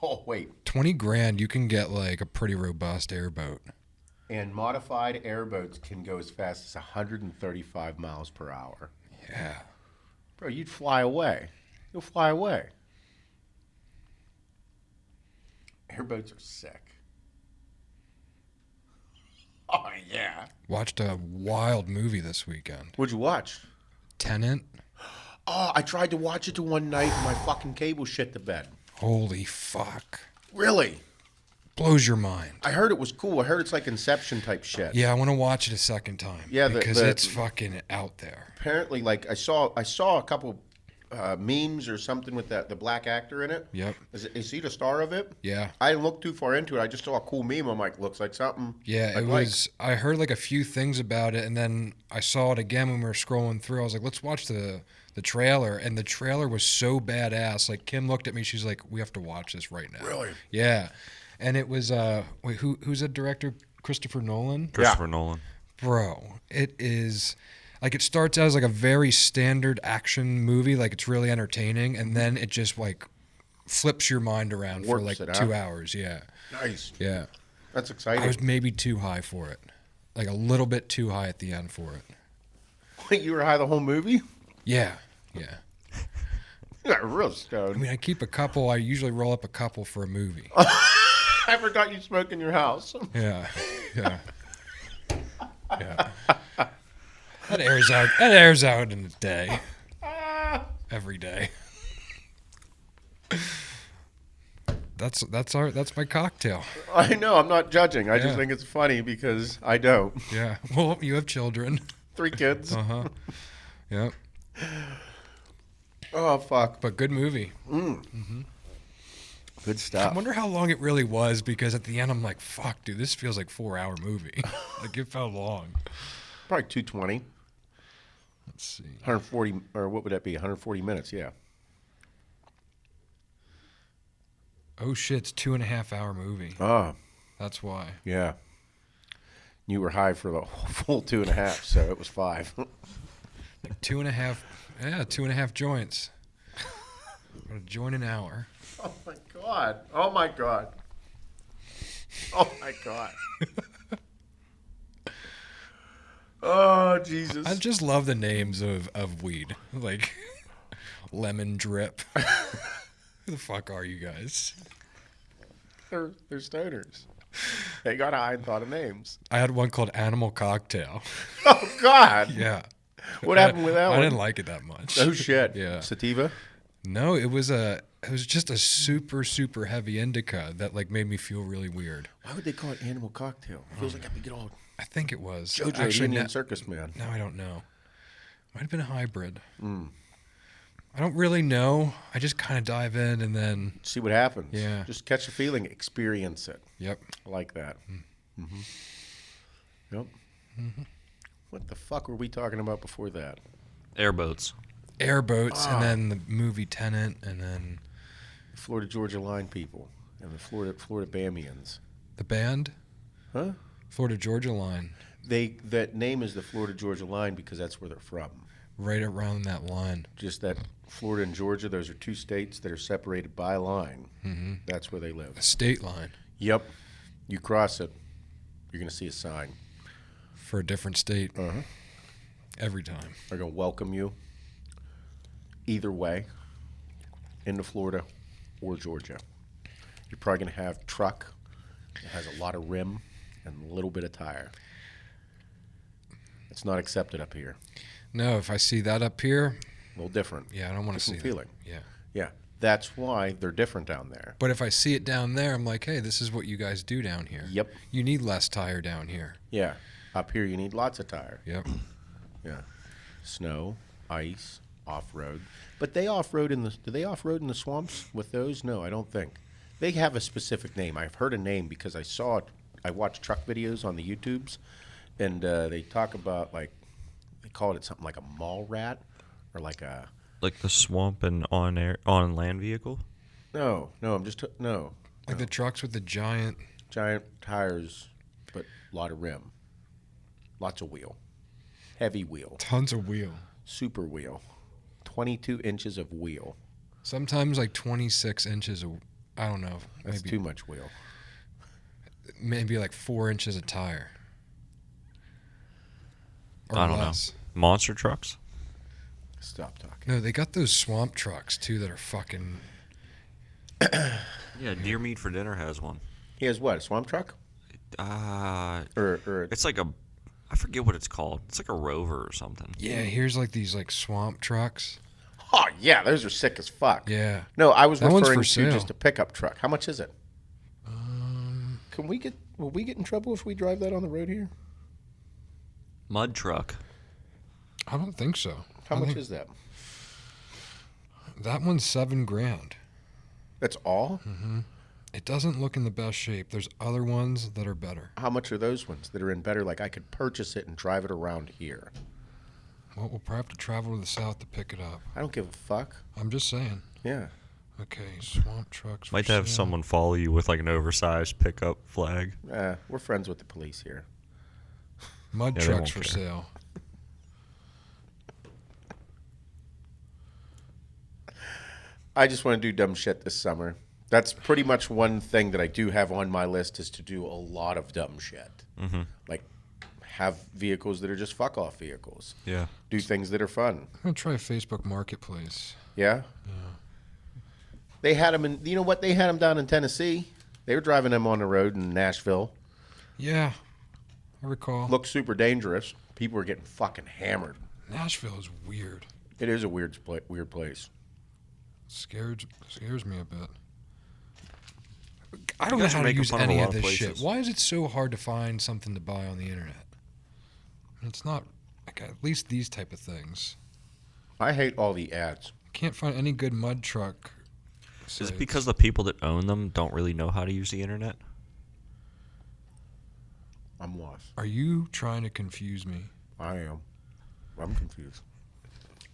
Oh, wait. 20 grand, you can get like a pretty robust airboat. And modified airboats can go as fast as 135 miles per hour. Yeah. Bro, you'd fly away. You'll fly away. Airboats are sick. Oh, yeah. Watched a wild movie this weekend. What'd you watch? Tenant. Oh, I tried to watch it one night and my fucking cable shit the bed. Holy fuck. Really? Blows your mind. I heard it was cool. I heard it's like Inception type shit. Yeah, I want to watch it a second time. Yeah, because it's fucking out there. Apparently, like I saw a couple memes or something with the black actor in it. Yep. Is he the star of it? Yeah. I didn't look too far into it. I just saw a cool meme. I'm like, looks like something. Yeah, I'd it was. I heard like a few things about it, and then I saw it again when we were scrolling through. I was like, let's watch the trailer, and the trailer was so badass. Like Kim looked at me, she's like, we have to watch this right now. Really? Yeah. And it was wait, who's the director? Christopher Nolan? Christopher Nolan. Bro, it is like it starts out as like a very standard action movie, like it's really entertaining, and then it just like flips your mind around for Warps like it 2 out. hours. Yeah. Nice. Yeah. That's I exciting. was maybe too high for it. Like a little bit too high at the end for it. Wait, you were high the whole movie? Yeah. Yeah. You got real I stoned. mean, I usually roll up a couple for a movie. I forgot you smoke in your house. Yeah. Yeah. Yeah. That airs out in a day. Every day. That's my cocktail. I know. I'm not judging. I Yeah. just think it's funny because I don't. Yeah. Well, you have children. 3 kids. Uh-huh. Yep. Oh, fuck. But good movie. Good I stuff. wonder how long it really was, because at the end I'm like, fuck, dude, this feels like 4-hour movie. Like it felt long. Probably 220. Let's see. 140, or what would that be? 140 minutes, yeah. Oh shit, it's 2.5-hour movie. Oh, That's why. yeah. You were high for the full 2.5, so it was 5. Like 2.5. Yeah, 2.5 joints. About a joint an hour. Oh, my God. Oh, my God. Oh, my God. Oh, Jesus. I just love the names of weed. Like Lemon Drip. Who the fuck are you guys? They're stoners. They got high and thought of names. I had one called Animal Cocktail. Oh, God. Yeah. What happened with that I one? didn't like it that much. Oh, shit. Yeah. Sativa? No, it was just a super, super heavy indica that like made me feel really weird. Why would they call it animal cocktail? Feels like I get all I think it was. JoJo, the Actually, Indian Circus Man. no, I don't know. Might have been a hybrid. I don't really know. I just kind of dive in and then, See what happens. Yeah. Just catch the feeling, experience it. yep. I like that. Mm-hmm. Yep. What the fuck were we talking about before that? Airboats. Airboats, and then the movie Tenant, and then Florida Georgia Line people and the Florida Bamians. the band, Huh? Florida Georgia Line, That name is the Florida Georgia Line because that's where they're from. right around that line. Just that Florida and Georgia, those are 2 states that are separated by a line. Mm-hmm. That's where they live. The state line Yep. You cross it, you're going to see a sign. for a different state every time. They're going to welcome you either way into Florida. or Georgia. You're probably going to have truck that has a lot of rim and a little bit of tire. It's not accepted up here. No, if I see that up here, A little different. yeah, I don't want to see Different feeling. that. Yeah. Yeah. That's why they're different down there. But if I see it down there, I'm like, hey, this is what you guys do down here. Yep. You need less tire down here. Yeah. Up here you need lots of tire. Yep. Yeah. Snow, ice, off-road. But they off-road in the do they off-road in the swamps with those? No, I don't think. They have a specific name. I've heard a name because I watch truck videos on the YouTubes, and they talk about, like, they call it something like a mall rat or like a Like the swamp and on land vehicle? no, I'm just no. Like the trucks with the giant Tires, but a lot of rim. Lots of wheel. Heavy wheel. tons of wheel. Super wheel. 22 inches of wheel. Sometimes like 26 inches of, I don't know. That's too much wheel. Maybe like 4 inches of tire. Or I don't less. know. Monster trucks? Stop talking. No, they got those swamp trucks too that are fucking. Yeah, Deer Meat for Dinner has one. He has what? A swamp truck? Or It's like I forget what it's called. It's like a Rover or something. Yeah, here's like these like swamp trucks. oh yeah, those are sick as fuck. Yeah. No, I was That one's referring for to sale. just a pickup truck. How much is it? Will we get in trouble if we drive that on the road here? Mud truck. I don't think so. How much is that? That one's $7,000. That's all? It doesn't look in the best shape. There's other ones that are better. How much are those ones that are in better? Like I could purchase it and drive it around here. Well, we'll probably have to travel to the south to pick it up. I don't give a fuck. I'm just saying. Yeah. Okay, swamp trucks. Might for have sale. someone follow you with like an oversized pickup flag. We're friends with the police here. Mud Yeah, they trucks won't for care. sale. I just want to do dumb shit this summer. That's pretty much one thing that I do have on my list is to do a lot of dumb shit. Mm-hmm. Like have vehicles that are just fuck off vehicles. Yeah. Do things that are fun. I'm gonna try Facebook Marketplace. Yeah? They had them in, you know what? They had them down in Tennessee. They were driving them on the road in Nashville. Yeah, I recall. Looked super dangerous. People were getting fucking hammered. Nashville is weird. It is a weird place. Scares me a bit. I don't know guys how are to making use fun of a any lot of of this shit. places. Why is it so hard to find something to buy on the internet? It's not like at least these type of things. I hate all the ads. Can't find any good mud truck. Is it sites. because the people that own them don't really know how to use the internet? I'm lost. Are you trying to confuse me? I am. I'm confused.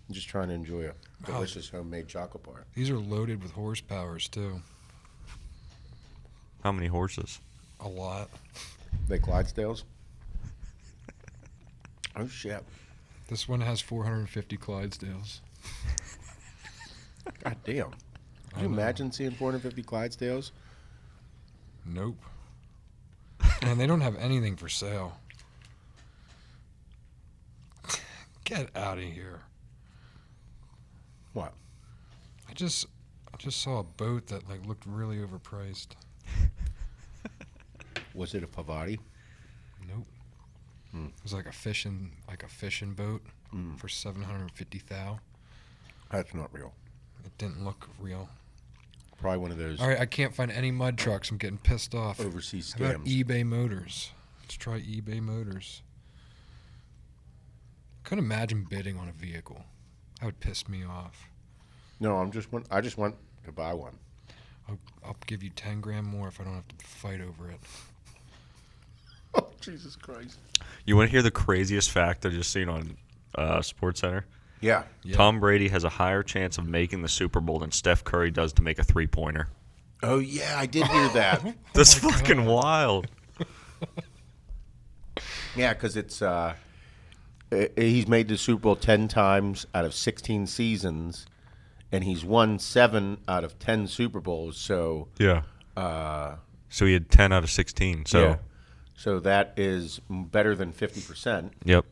I'm just trying to enjoy a delicious homemade chocolate bar. These are loaded with horsepowers too. How many horses? A lot. They Clydesdales? Oh, shit. This one has 450 Clydesdales. God damn. Could you imagine seeing 450 Clydesdales? Nope. And they don't have anything for sale. Get out of here. What? I just saw a boat that like looked really overpriced. Was it a Pavati? Nope. It was like a fishing boat for 750 thou. That's not real. It didn't look real. Probably one of those All right, I can't find any mud trucks. I'm getting pissed off. overseas How about scams. eBay Motors? Let's try eBay Motors. Couldn't imagine bidding on a vehicle. That would piss me off. No, I just want to buy one. I'll give you 10 grand more if I don't have to fight over it. Oh, Jesus Christ. You want to hear the craziest fact I just seen on SportsCenter? Yeah. Yeah. Tom Brady has a higher chance of making the Super Bowl than Steph Curry does to make a three-pointer. Oh, yeah, I did hear that. That's fucking wild. Yeah, because it's he's made the Super Bowl 10 times out of 16 seasons, and he's won 7 out of 10 Super Bowls. So Yeah. So he had 10 out of 16. So yeah. So that is better than 50%. Yep.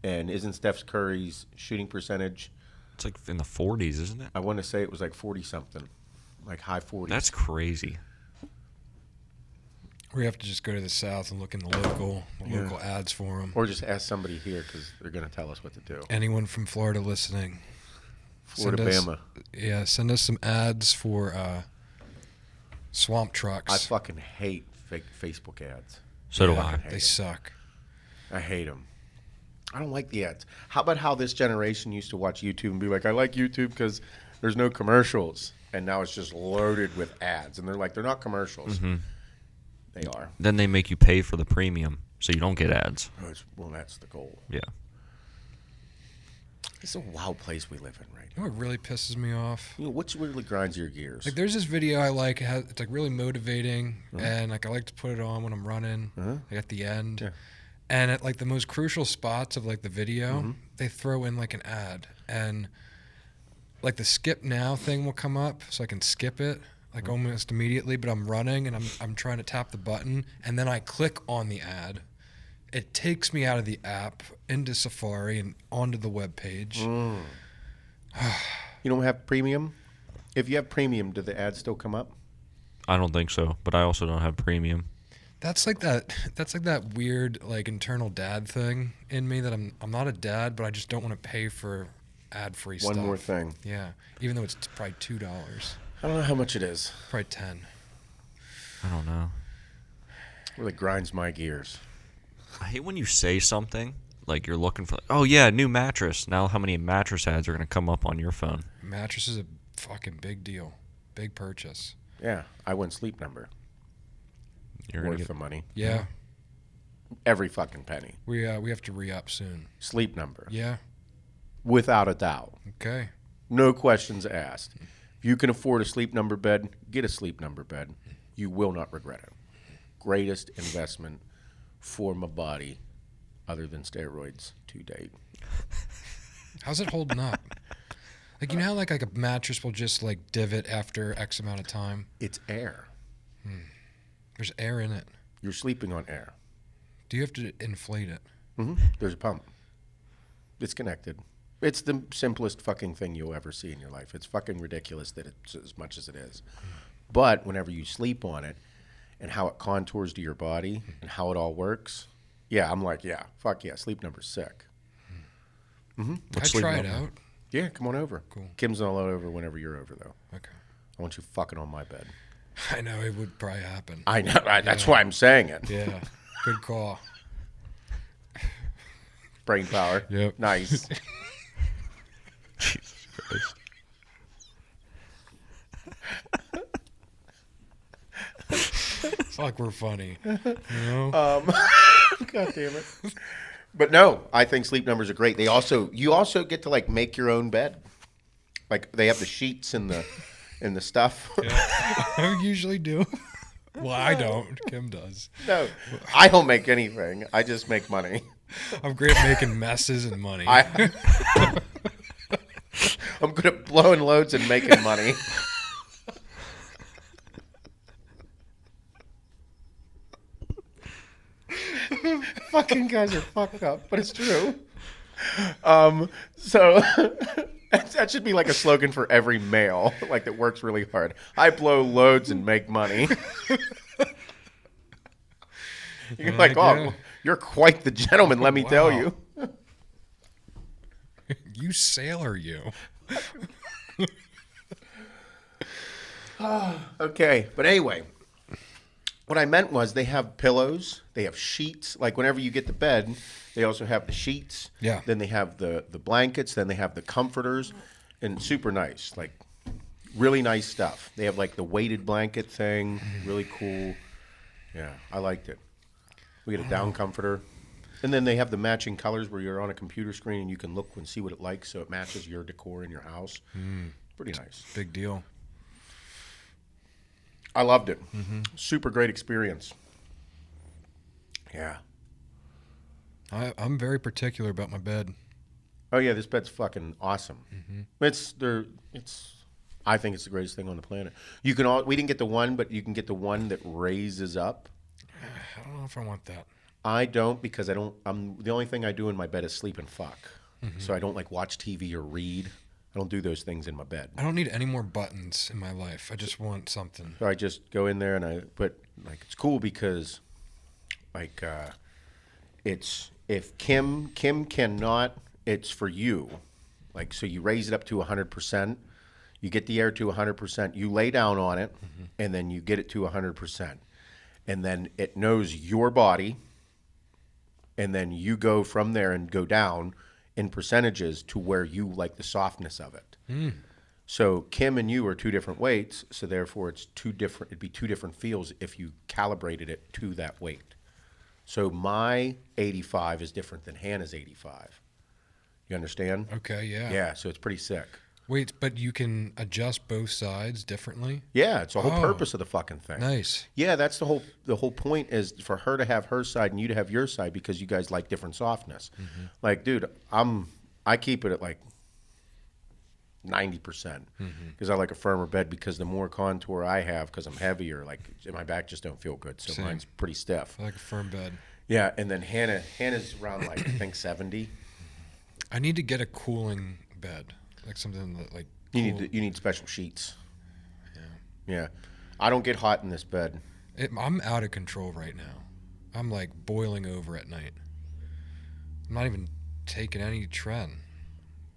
And isn't Steph Curry's shooting percentage? It's like in the 40s, isn't it? I want to say it was like 40 something. like high 40s. That's crazy. We have to just go to the South and look in the local ads for them. Or just ask somebody here because they're going to tell us what to do. Anyone from Florida listening? Florida-Bama. Send us some ads for swamp trucks. I fucking hate fake Facebook ads. So do I. They suck. I hate them. I don't like the ads. How about how this generation used to watch YouTube and be like, I like YouTube because there's no commercials. And now it's just loaded with ads. And they're like, they're not commercials. Mm-hmm. They are. Then they make you pay for the premium so you don't get ads. Well, that's the goal. Yeah. It's a wild place we live in right You know what really pisses me off? now. What really grinds your gears? Like, there's this video I like. It's like really motivating, and like I like to put it on when I'm running, like at the end. Yeah. And at like the most crucial spots of like the video, they throw in like an ad, and like the skip now thing will come up, so I can skip it like almost immediately. But I'm running and I'm trying to tap the button, and then I click on the ad. It takes me out of the app into Safari and onto the web page. You don't have premium? If you have premium, do the ads still come up? I don't think so, but I also don't have premium. That's like that weird like internal dad thing in me that I'm not a dad, but I just don't want to pay for ad-free stuff. One more thing. Yeah, even though it's probably $2, I don't know how much it is. probably 10. I don't know. It really grinds my gears. I hate when you say something like you're looking for, oh yeah, new mattress. Now how many mattress ads are going to come up on your phone? Mattress is a fucking big deal, big purchase. Yeah, I went Sleep Number. You're going Worth to the get money. Yeah, Every fucking penny. we have to re-up soon. Sleep Number. Yeah, Without a doubt. okay. No questions asked. If you can afford a Sleep Number bed, get a Sleep Number bed. You will not regret it. Greatest investment for my body, other than steroids, to date. How's it holding up? Like, you know how like a mattress will just like divot after X amount of time? It's air. There's air in it. You're sleeping on air. Do you have to inflate it? There's a pump. It's connected. It's the simplest fucking thing you'll ever see in your life. It's fucking ridiculous that it's as much as it is. But whenever you sleep on it and how it contours to your body and how it all works, yeah, I'm like, yeah, fuck yeah, Sleep Number's sick. I'd Sleep try it Number? out. Yeah, come on over. Cool. Kim's all over whenever you're over, though. Okay. I want you fucking on my bed. I know it would probably happen. I know. That's why I'm saying it. Yeah. Good call. Brain power. Yep. Nice. Jesus Christ. It's like we're funny. You know? God damn it. But no, I think Sleep Numbers are great. You also get to like make your own bed. Like they have the sheets and the stuff. I usually do. Well, I don't. Kim does. No, I don't make anything. I just make money. I'm great at making messes and money. I'm good at blowing loads and making money. Fucking guys are fucked up, but it's true. So that should be like a slogan for every male, like that works really hard. I blow loads and make money. You're like, oh, you're quite the gentleman, let me tell you. You sailor, you. Okay, but anyway, what I meant was they have pillows, they have sheets. Like whenever you get to bed, they also have the sheets. Yeah. Then they have the blankets. Then they have the comforters, and super nice, like really nice stuff. They have like the weighted blanket thing, really cool. Yeah, I liked it. We get a down comforter. And then they have the matching colors where you're on a computer screen and you can look and see what it likes so it matches your decor in your house. Pretty nice. Big deal. I loved it. Super great experience. Yeah. I'm very particular about my bed. Oh yeah, this bed's fucking awesome. It's I think it's the greatest thing on the planet. We didn't get the one, but you can get the one that raises up. I don't know if I want that. I don't because the only thing I do in my bed is sleep and fuck. So I don't like watch TV or read. I don't do those things in my bed. I don't need any more buttons in my life. I just want something. So I just go in there and I put, like, it's cool because, like, it's, if Kim cannot, it's for you. Like, so you raise it up to 100%, you get the air to 100%, you lay down on it, and then you get it to 100%. And then it knows your body, and then you go from there and go down in percentages to where you like the softness of it. So Kim and you are two different weights, so therefore it's two different. It'd be two different feels if you calibrated it to that weight. So my 85 is different than Hannah's 85. You understand? Okay, yeah. Yeah, so it's pretty sick. Wait, but you can adjust both sides differently? Yeah, it's the whole purpose of the fucking thing. Nice. Yeah, that's the whole point is for her to have her side and you to have your side because you guys like different softness. Like, dude, I keep it at like 90% because I like a firmer bed because the more contour I have because I'm heavier, like my back just don't feel good. So Same. mine's pretty stiff. I like a firm bed. Yeah, and then Hannah's around like I think 70. I need to get a cooling bed, like something that like. You cool. need special sheets. Yeah. Yeah, I don't get hot in this bed. I'm out of control right now. I'm like boiling over at night. I'm not even taking any tren.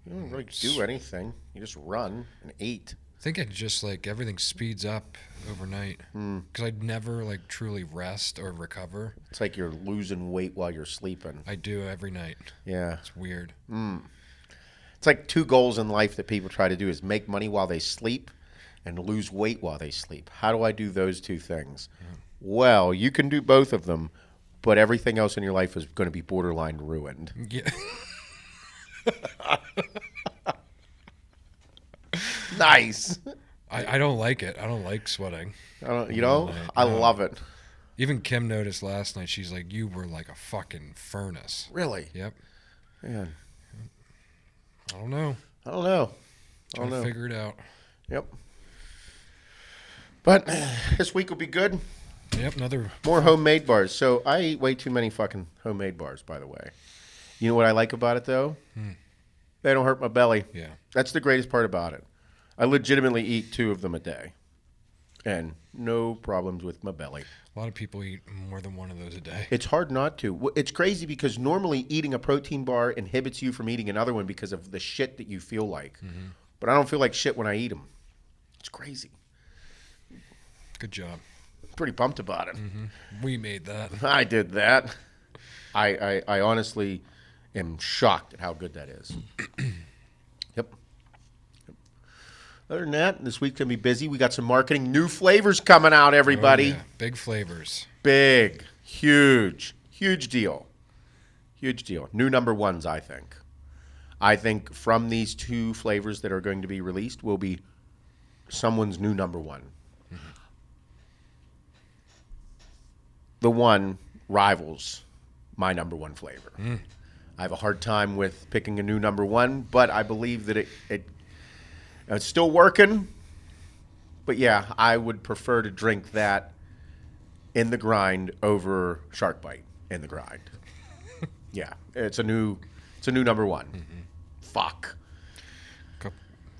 You don't really do anything. You just run and eat. I think it just like everything speeds up overnight because I'd never like truly rest or recover. It's like you're losing weight while you're sleeping. I do every night. Yeah. It's weird. It's like two goals in life that people try to do is make money while they sleep and lose weight while they sleep. How do I do those two things? Well, you can do both of them, but everything else in your life is going to be borderline ruined. Yeah. Nice. I don't like it. I don't like sweating. I love it. Even Kim noticed last night. She's like, "You were like a fucking furnace." Really? Yep. Man. I don't know. Trying to figure it out. Yep. But this week will be good. Yep. Another. More homemade bars. So I eat way too many fucking homemade bars, by the way. You know what I like about it, though? They don't hurt my belly. Yeah. That's the greatest part about it. I legitimately eat 2 of them a day. And no problems with my belly. A lot of people eat more than one of those a day. It's hard not to. It's crazy because normally eating a protein bar inhibits you from eating another one because of the shit that you feel like. But I don't feel like shit when I eat them. It's crazy. Good job. Pretty pumped about it. We made that. I did that. I honestly am shocked at how good that is. Yep. Other than that, this week's going to be busy. We got some marketing. New flavors coming out, everybody. Oh, yeah. Big flavors. Big. Huge. Huge deal. Huge deal. New number ones, I think. I think from these 2 flavors that are going to be released will be someone's new number one. The one rivals my number one flavor. I have a hard time with picking a new number one, but I believe that it's still working. But yeah, I would prefer to drink that in the grind over Shark Bite in the grind. Yeah, it's a new number one. Fuck.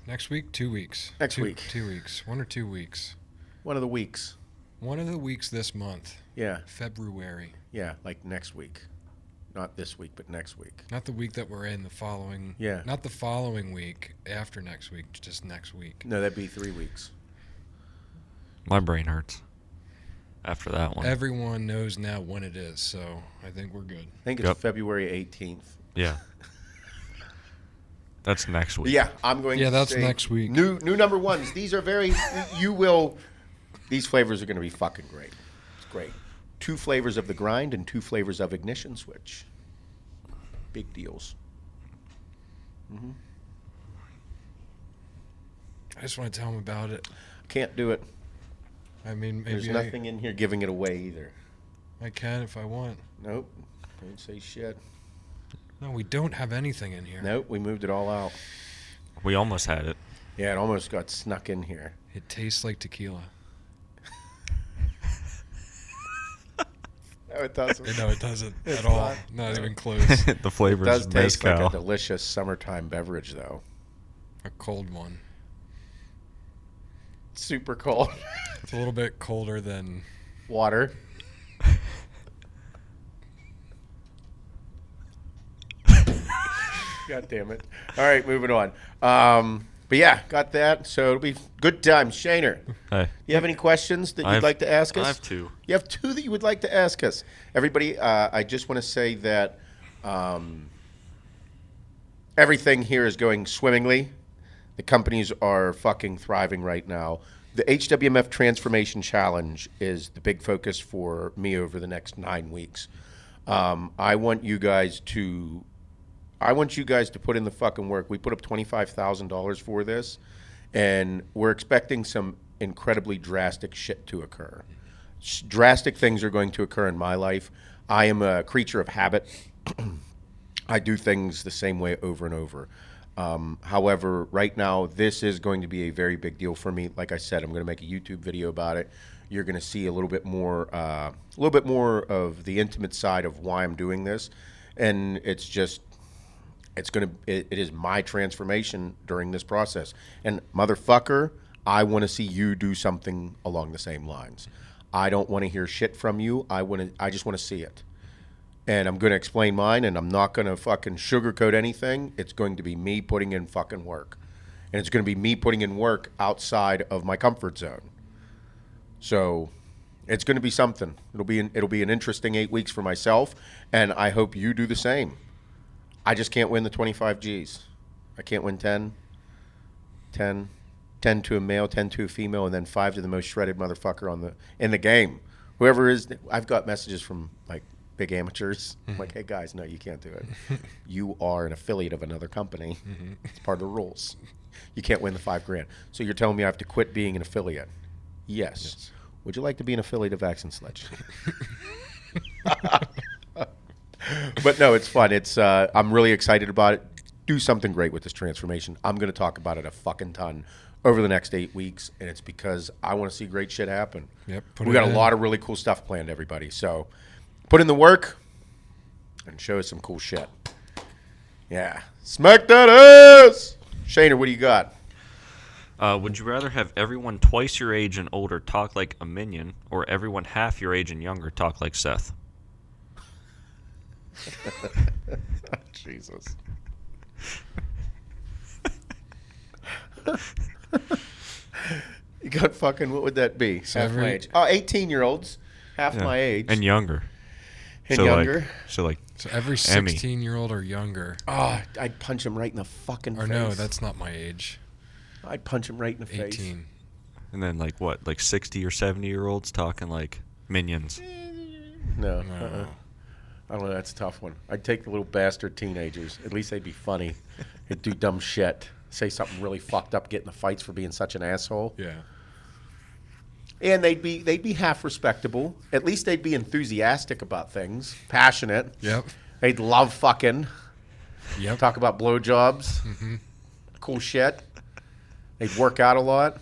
Next week, 2 weeks. Next week. 2 weeks. 1 or 2 weeks. One of the weeks. One of the weeks this month. Yeah. February. Yeah, like next week. Not this week, but next week. Not the week that we're in, the following. Yeah. Not the following week, after next week, just next week. No, that'd be 3 weeks. My brain hurts after that one. Everyone knows now when it is, so I think we're good. I think it's February 18th. Yeah. That's next week. Yeah, I'm going to that's say next week. New number ones. These are these flavors are going to be fucking great. It's great. 2 flavors of the grind and 2 flavors of ignition switch. Big deals. I just want to tell them about it. Can't do it. I mean, maybe There's nothing in here giving it away either. I can if I want. Nope. Don't say shit. No, we don't have anything in here. Nope, we moved it all out. We almost had it. Yeah, it almost got snuck in here. It tastes like tequila. No, it doesn't. No, it doesn't It's at all. not. Not even close. The flavor It does is taste mezcal. like a delicious summertime beverage, though. A cold one. Super cold. It's a little bit colder than water. God damn it. All right, moving on. But yeah, got that. So it'll be good time. Shaner, Hey. you have any questions that you'd like to ask us? I have two. You have two that you would like to ask us. Everybody, I just want to say that everything here is going swimmingly. The companies are fucking thriving right now. The HWMF Transformation Challenge is the big focus for me over the next 9 weeks. I want you guys to put in the fucking work. We put up $25,000 for this, and we're expecting some incredibly drastic shit to occur. Drastic things are going to occur in my life. I am a creature of habit. I do things the same way over and over. However, right now, this is going to be a very big deal for me. Like I said, I'm going to make a YouTube video about it. You're going to see a little bit more of the intimate side of why I'm doing this, and it is my transformation during this process. And motherfucker, I want to see you do something along the same lines. I don't want to hear shit from you. I just want to see it. And I'm going to explain mine, and I'm not going to fucking sugarcoat anything. It's going to be me putting in fucking work. And it's going to be me putting in work outside of my comfort zone. So it's going to be something. It'll be an interesting 8 weeks for myself, and I hope you do the same. I just can't win the 25 Gs. I can't win 10 to a male, 10 to a female, and then 5 to the most shredded motherfucker in the game. Whoever is, I've got messages from like big amateurs. I'm like, hey guys, no, you can't do it. You are an affiliate of another company. It's part of the rules. You can't win the $5,000. So you're telling me I have to quit being an affiliate? Yes. Would you like to be an affiliate of Axe and Sledge? But no, it's fun. I'm really excited about it. Do something great with this transformation. I'm going to talk about it a fucking ton over the next 8 weeks, and it's because I want to see great shit happen. Yep. We got a lot of really cool stuff planned, everybody. So put in the work and show us some cool shit. Yeah. Smack that ass! Shaner, what do you got? Would you rather have everyone twice your age and older talk like a minion, or everyone half your age and younger talk like Seth? Jesus. You got fucking, what would that be? So half my age. Oh, 18-year-olds. Half my age. And younger. And so younger. So every 16-year-old or younger. Oh, I'd punch him right in the fucking face. Or no, that's not my age. I'd punch him right in the 18. face. And then like 60 or 70-year-olds talking like minions. No. I don't know. That's a tough one. I'd take the little bastard teenagers. At least they'd be funny. They'd do dumb shit. Say something really fucked up, get in the fights for being such an asshole. Yeah. And they'd be half respectable. At least they'd be enthusiastic about things, passionate. Yep. They'd love fucking. Yep. Talk about blowjobs. Mm-hmm. Cool shit. They'd work out a lot.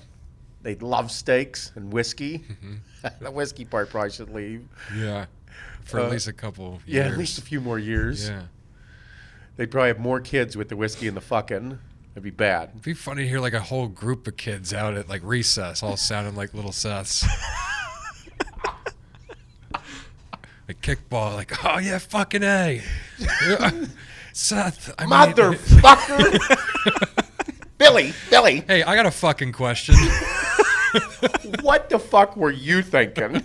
They'd love steaks and whiskey. Mm-hmm. The whiskey part probably should leave. Yeah. For at least a couple years. Yeah, at least a few more years. Yeah. They'd probably have more kids with the whiskey and the fucking. That'd be bad. It'd be funny to hear like a whole group of kids out at like recess, all sounding like little Seths. Like kickball, like, oh yeah, fucking A. Seth, I mean, motherfucker. Billy. Hey, I got a fucking question. What the fuck were you thinking?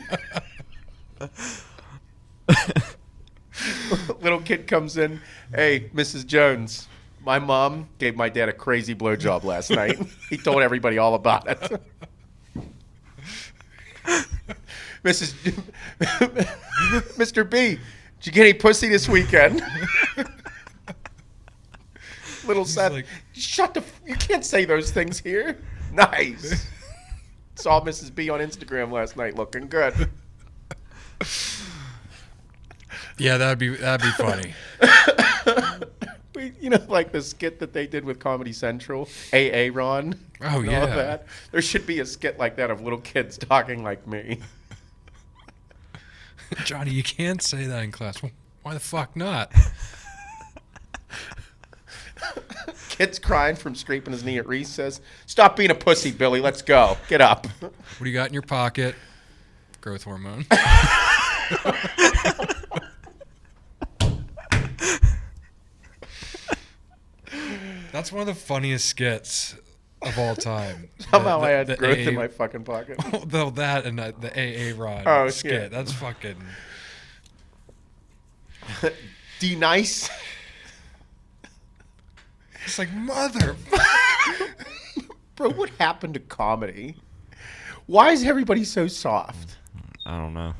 Little kid comes in. Hey, Mrs. Jones, my mom gave my dad a crazy blowjob last night. He told everybody all about it. Mr. B, did you get any pussy this weekend? Little Seth, like, shut the. You can't say those things here. Nice. Saw Mrs. B on Instagram last night, looking good. Yeah, that'd be funny. You know, like the skit that they did with Comedy Central, AA Ron. Oh, and yeah. all that. There should be a skit like that of little kids talking like me. Johnny, you can't say that in class. Why the fuck not? Kid's crying from scraping his knee at recess. Stop being a pussy, Billy. Let's go. Get up. What do you got in your pocket? Growth hormone. That's one of the funniest skits of all time. Somehow I had growth in my fucking pocket. Though that and the AA Rod skit. Yeah. That's fucking... D-nice. It's like, mother... Bro, what happened to comedy? Why is everybody so soft? I don't know.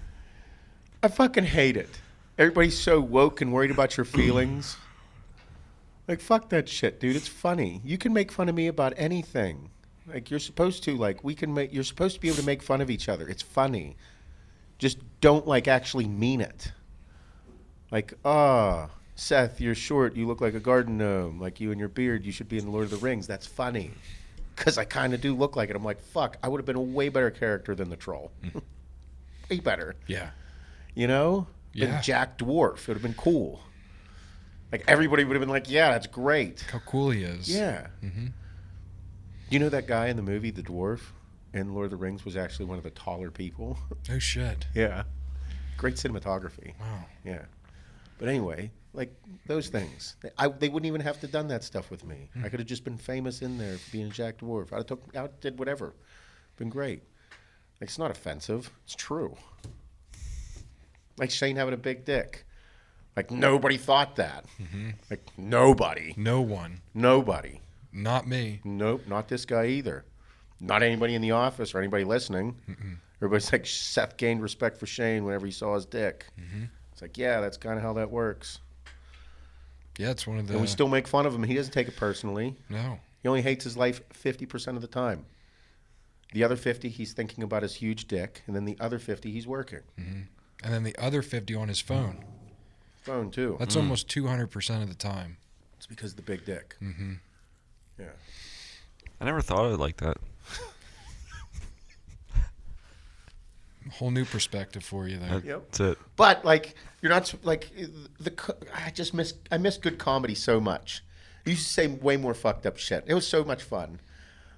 I fucking hate it. Everybody's so woke and worried about your feelings. Like, fuck that shit, dude. It's funny. You can make fun of me about anything. Like, you're supposed to. Like, you're supposed to be able to make fun of each other. It's funny. Just don't, like, actually mean it. Like, Seth, you're short. You look like a garden gnome. Like, you and your beard, you should be in the Lord of the Rings. That's funny. Because I kind of do look like it. I'm like, fuck, I would have been a way better character than the troll. Way better. Yeah. You know? Yeah. Than Jack Dwarf. It would have been cool. Like, everybody would have been like, yeah, that's great. How cool he is. Yeah. Mm-hmm. You know that guy in the movie, the dwarf, in Lord of the Rings was actually one of the taller people? Oh, shit. Yeah. Great cinematography. Wow. Yeah. But anyway, like, those things. They wouldn't even have to done that stuff with me. I could have just been famous in there for being Jack Dwarf. I did whatever. Been great. Like, it's not offensive. It's true. Like Shane having a big dick. Like, nobody thought that. Mm-hmm. Like, nobody. No one. Nobody. Not me. Nope, not this guy either. Not anybody in the office or anybody listening. Mm-mm. Everybody's like, Seth gained respect for Shane whenever he saw his dick. Mm-hmm. It's like, yeah, that's kind of how that works. Yeah, it's one of the... And we still make fun of him. He doesn't take it personally. No. He only hates his life 50% of the time. The other 50, he's thinking about his huge dick. And then the other 50, he's working. Mm-hmm. And then the other 50 on his phone. Phone, too. That's almost 200% of the time. It's because of the big dick. Mm-hmm. Yeah. I never thought of it like that. Whole new perspective for you there. Yep. That's it. But, like, you're not, like, I miss good comedy so much. You used to say way more fucked up shit. It was so much fun.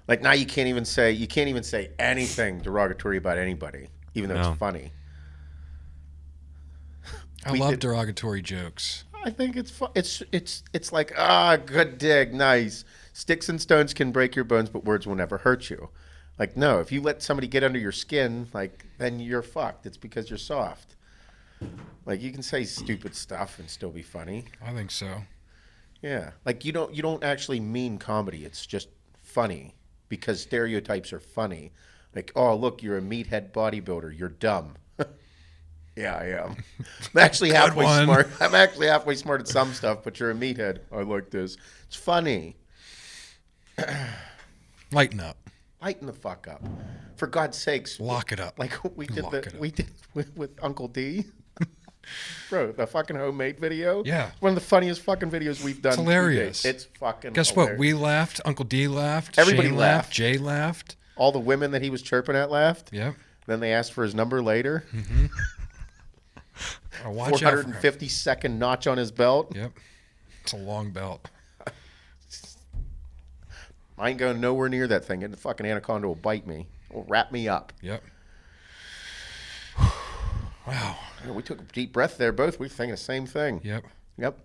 Like, now you can't even say anything derogatory about anybody, even though it's funny. I love derogatory jokes. I think it's fun. It's like, good dig, nice. Sticks and stones can break your bones, but words will never hurt you. Like, no, if you let somebody get under your skin, like, then you're fucked. It's because you're soft. Like, you can say stupid stuff and still be funny. I think so. Yeah. Like, you don't actually mean comedy. It's just funny because stereotypes are funny. Like, oh, look, you're a meathead bodybuilder. You're dumb. Yeah, I am. I'm actually halfway smart. I'm actually halfway smart at some stuff, but you're a meathead. I like this. It's funny. Lighten up. Lighten the fuck up. For God's sakes. Lock it up. Like we did with Uncle D. Bro, the fucking homemade video. Yeah. One of the funniest fucking videos we've done. It's hilarious. It's fucking Guess hilarious. what? We laughed. Uncle D laughed. Everybody Shane laughed. Jay laughed. All the women that he was chirping at laughed. Yep. Then they asked for his number later. Mm-hmm. 450-second notch on his belt. Yep. It's a long belt. I ain't going nowhere near that thing. And the fucking anaconda will bite me. Will wrap me up. Yep. Wow. We took a deep breath there, both. We were thinking the same thing. Yep.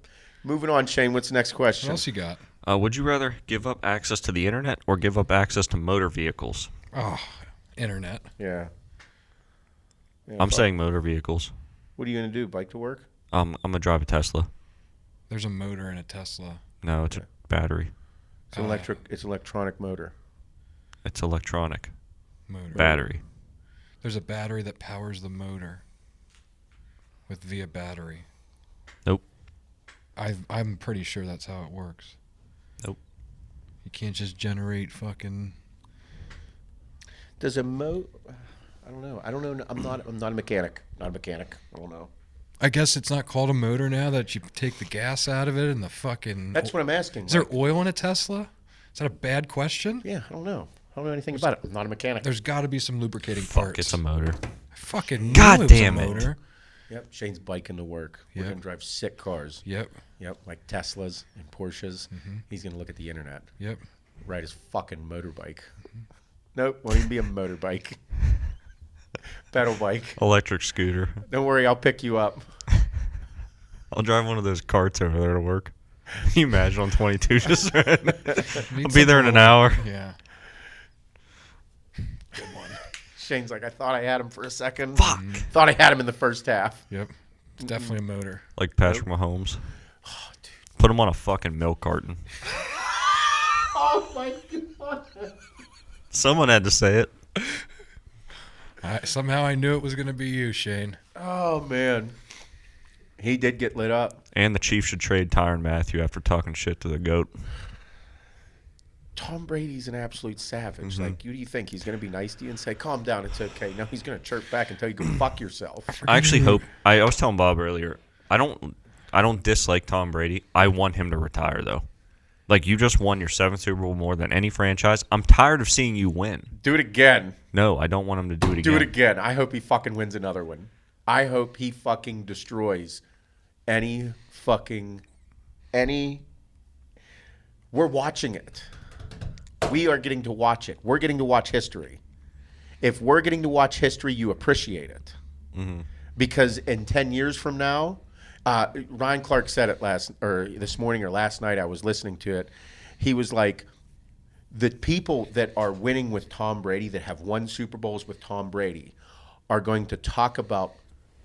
Moving on, Shane. What's the next question? What else you got? Would you rather give up access to the internet or give up access to motor vehicles? Oh, internet. Yeah. I'm saying motor vehicles. What are you going to do? Bike to work? I'm going to drive a Tesla. There's a motor in a Tesla. No, it's a battery. It's an electronic motor. It's electronic. Motor. Battery. There's a battery that powers the motor via battery. Nope. I'm pretty sure that's how it works. Nope. You can't just generate fucking... Does a I don't know. I'm not a mechanic. Not a mechanic. I don't know. I guess it's not called a motor now that you take the gas out of it and the fucking... That's what I'm asking. Is there oil in a Tesla? Is that a bad question? Yeah, I don't know. I don't know anything about it. I'm not a mechanic. There's got to be some lubricating parts. Fuck, it's a motor. I fucking knew God it was damn a it. motor. Yep. Shane's biking to work. We're Yep. going to drive sick cars. Yep. Yep. Like Teslas and Porsches. He's going to look at the internet. Yep. Ride his fucking motorbike. Nope. Won't even be a motorbike. Pedal bike. Electric scooter. Don't worry. I'll pick you up. I'll drive one of those carts over there to work. Can you imagine on 22 just I'll Need be there in something an hour. Yeah. Shane's like, I thought I had him for a second. Fuck. Thought I had him in the first half. Yep. It's definitely a motor. Like Patrick Mahomes. Oh, dude. Put him on a fucking milk carton. Oh, my God. Someone had to say it. Somehow I knew it was going to be you, Shane. Oh, man. He did get lit up. And the Chiefs should trade Tyrann Mathieu after talking shit to the GOAT. Tom Brady's an absolute savage. Like, do you think he's going to be nice to you and say, calm down, it's okay? No, he's going to chirp back and tell you, go fuck yourself. I actually hope. I was telling Bob earlier. I don't dislike Tom Brady. I want him to retire though. Like, you just won your 7th Super Bowl more than any franchise. I'm tired of seeing you win. Do it again. No, I don't want him to do it again. Do it again. I hope he fucking wins another one. I hope he fucking destroys any. We're watching it. We are getting to watch it. We're getting to watch history. If we're getting to watch history, you appreciate it. Because in 10 years from now, Ryan Clark said it this morning or last night. I was listening to it. He was like, the people that are winning with Tom Brady, that have won Super Bowls with Tom Brady, are going to talk about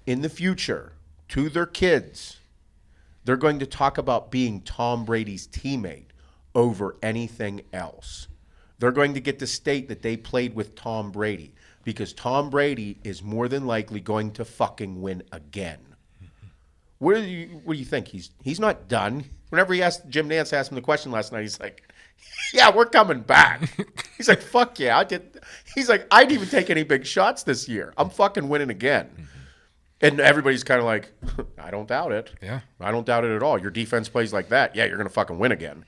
in the future to their kids. They're going to talk about being Tom Brady's teammate over anything else. They're going to get to state that they played with Tom Brady because Tom Brady is more than likely going to fucking win again. What do you think? He's not done. Whenever Jim Nance asked him the question last night, he's like, yeah, we're coming back. He's like, fuck yeah, I did. He's like, I didn't even take any big shots this year. I'm fucking winning again. And everybody's kind of like, I don't doubt it. Yeah. I don't doubt it at all. Your defense plays like that. Yeah, you're going to fucking win again.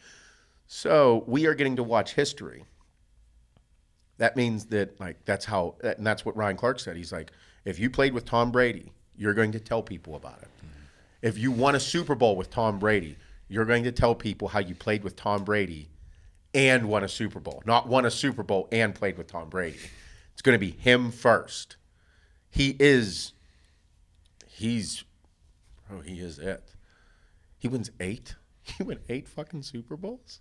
So we are getting to watch history. That means that, like, that's what Ryan Clark said. He's like, if you played with Tom Brady, you're going to tell people about it. If you won a Super Bowl with Tom Brady, you're going to tell people how you played with Tom Brady and won a Super Bowl. Not won a Super Bowl and played with Tom Brady. It's going to be him first. He is it. He wins 8. He won 8 fucking Super Bowls.